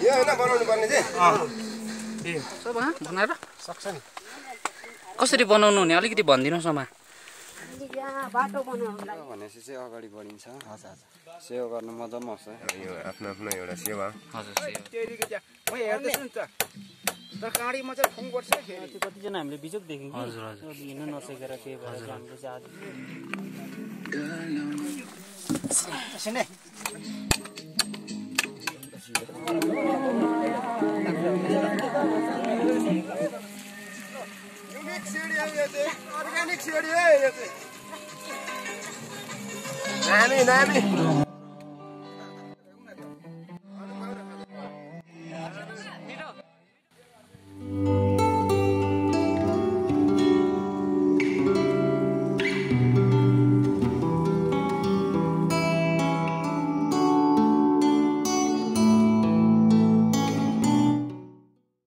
यो होइन बनाउनु पर्ने चाहिँ बनाएर सक्छ नि। कसरी बनाउनु हुने अलिकति भनिदिनुहोस् न। बाटो बनाउनुलाई भनेपछि चाहिँ अगाडि बढिन्छ। हजुर सेवा गर्नु मजा पनि आउँछ। यो आफ्नो आफ्नो एउटा सेवा। हजुर म हेर्दैछु नि त काँडीमा चाहिँ फुङ पर्छ फेरि। कतिजना हामीले बिजोक देख्यौँ। हजुर हजुर हिँड्नु नसकेर त्यही भएर हामीले चाहिँ आज युनिक सिडी हो यो चाहिँ अर्ग्यानिक सिडी हो यो चाहिँ। नामी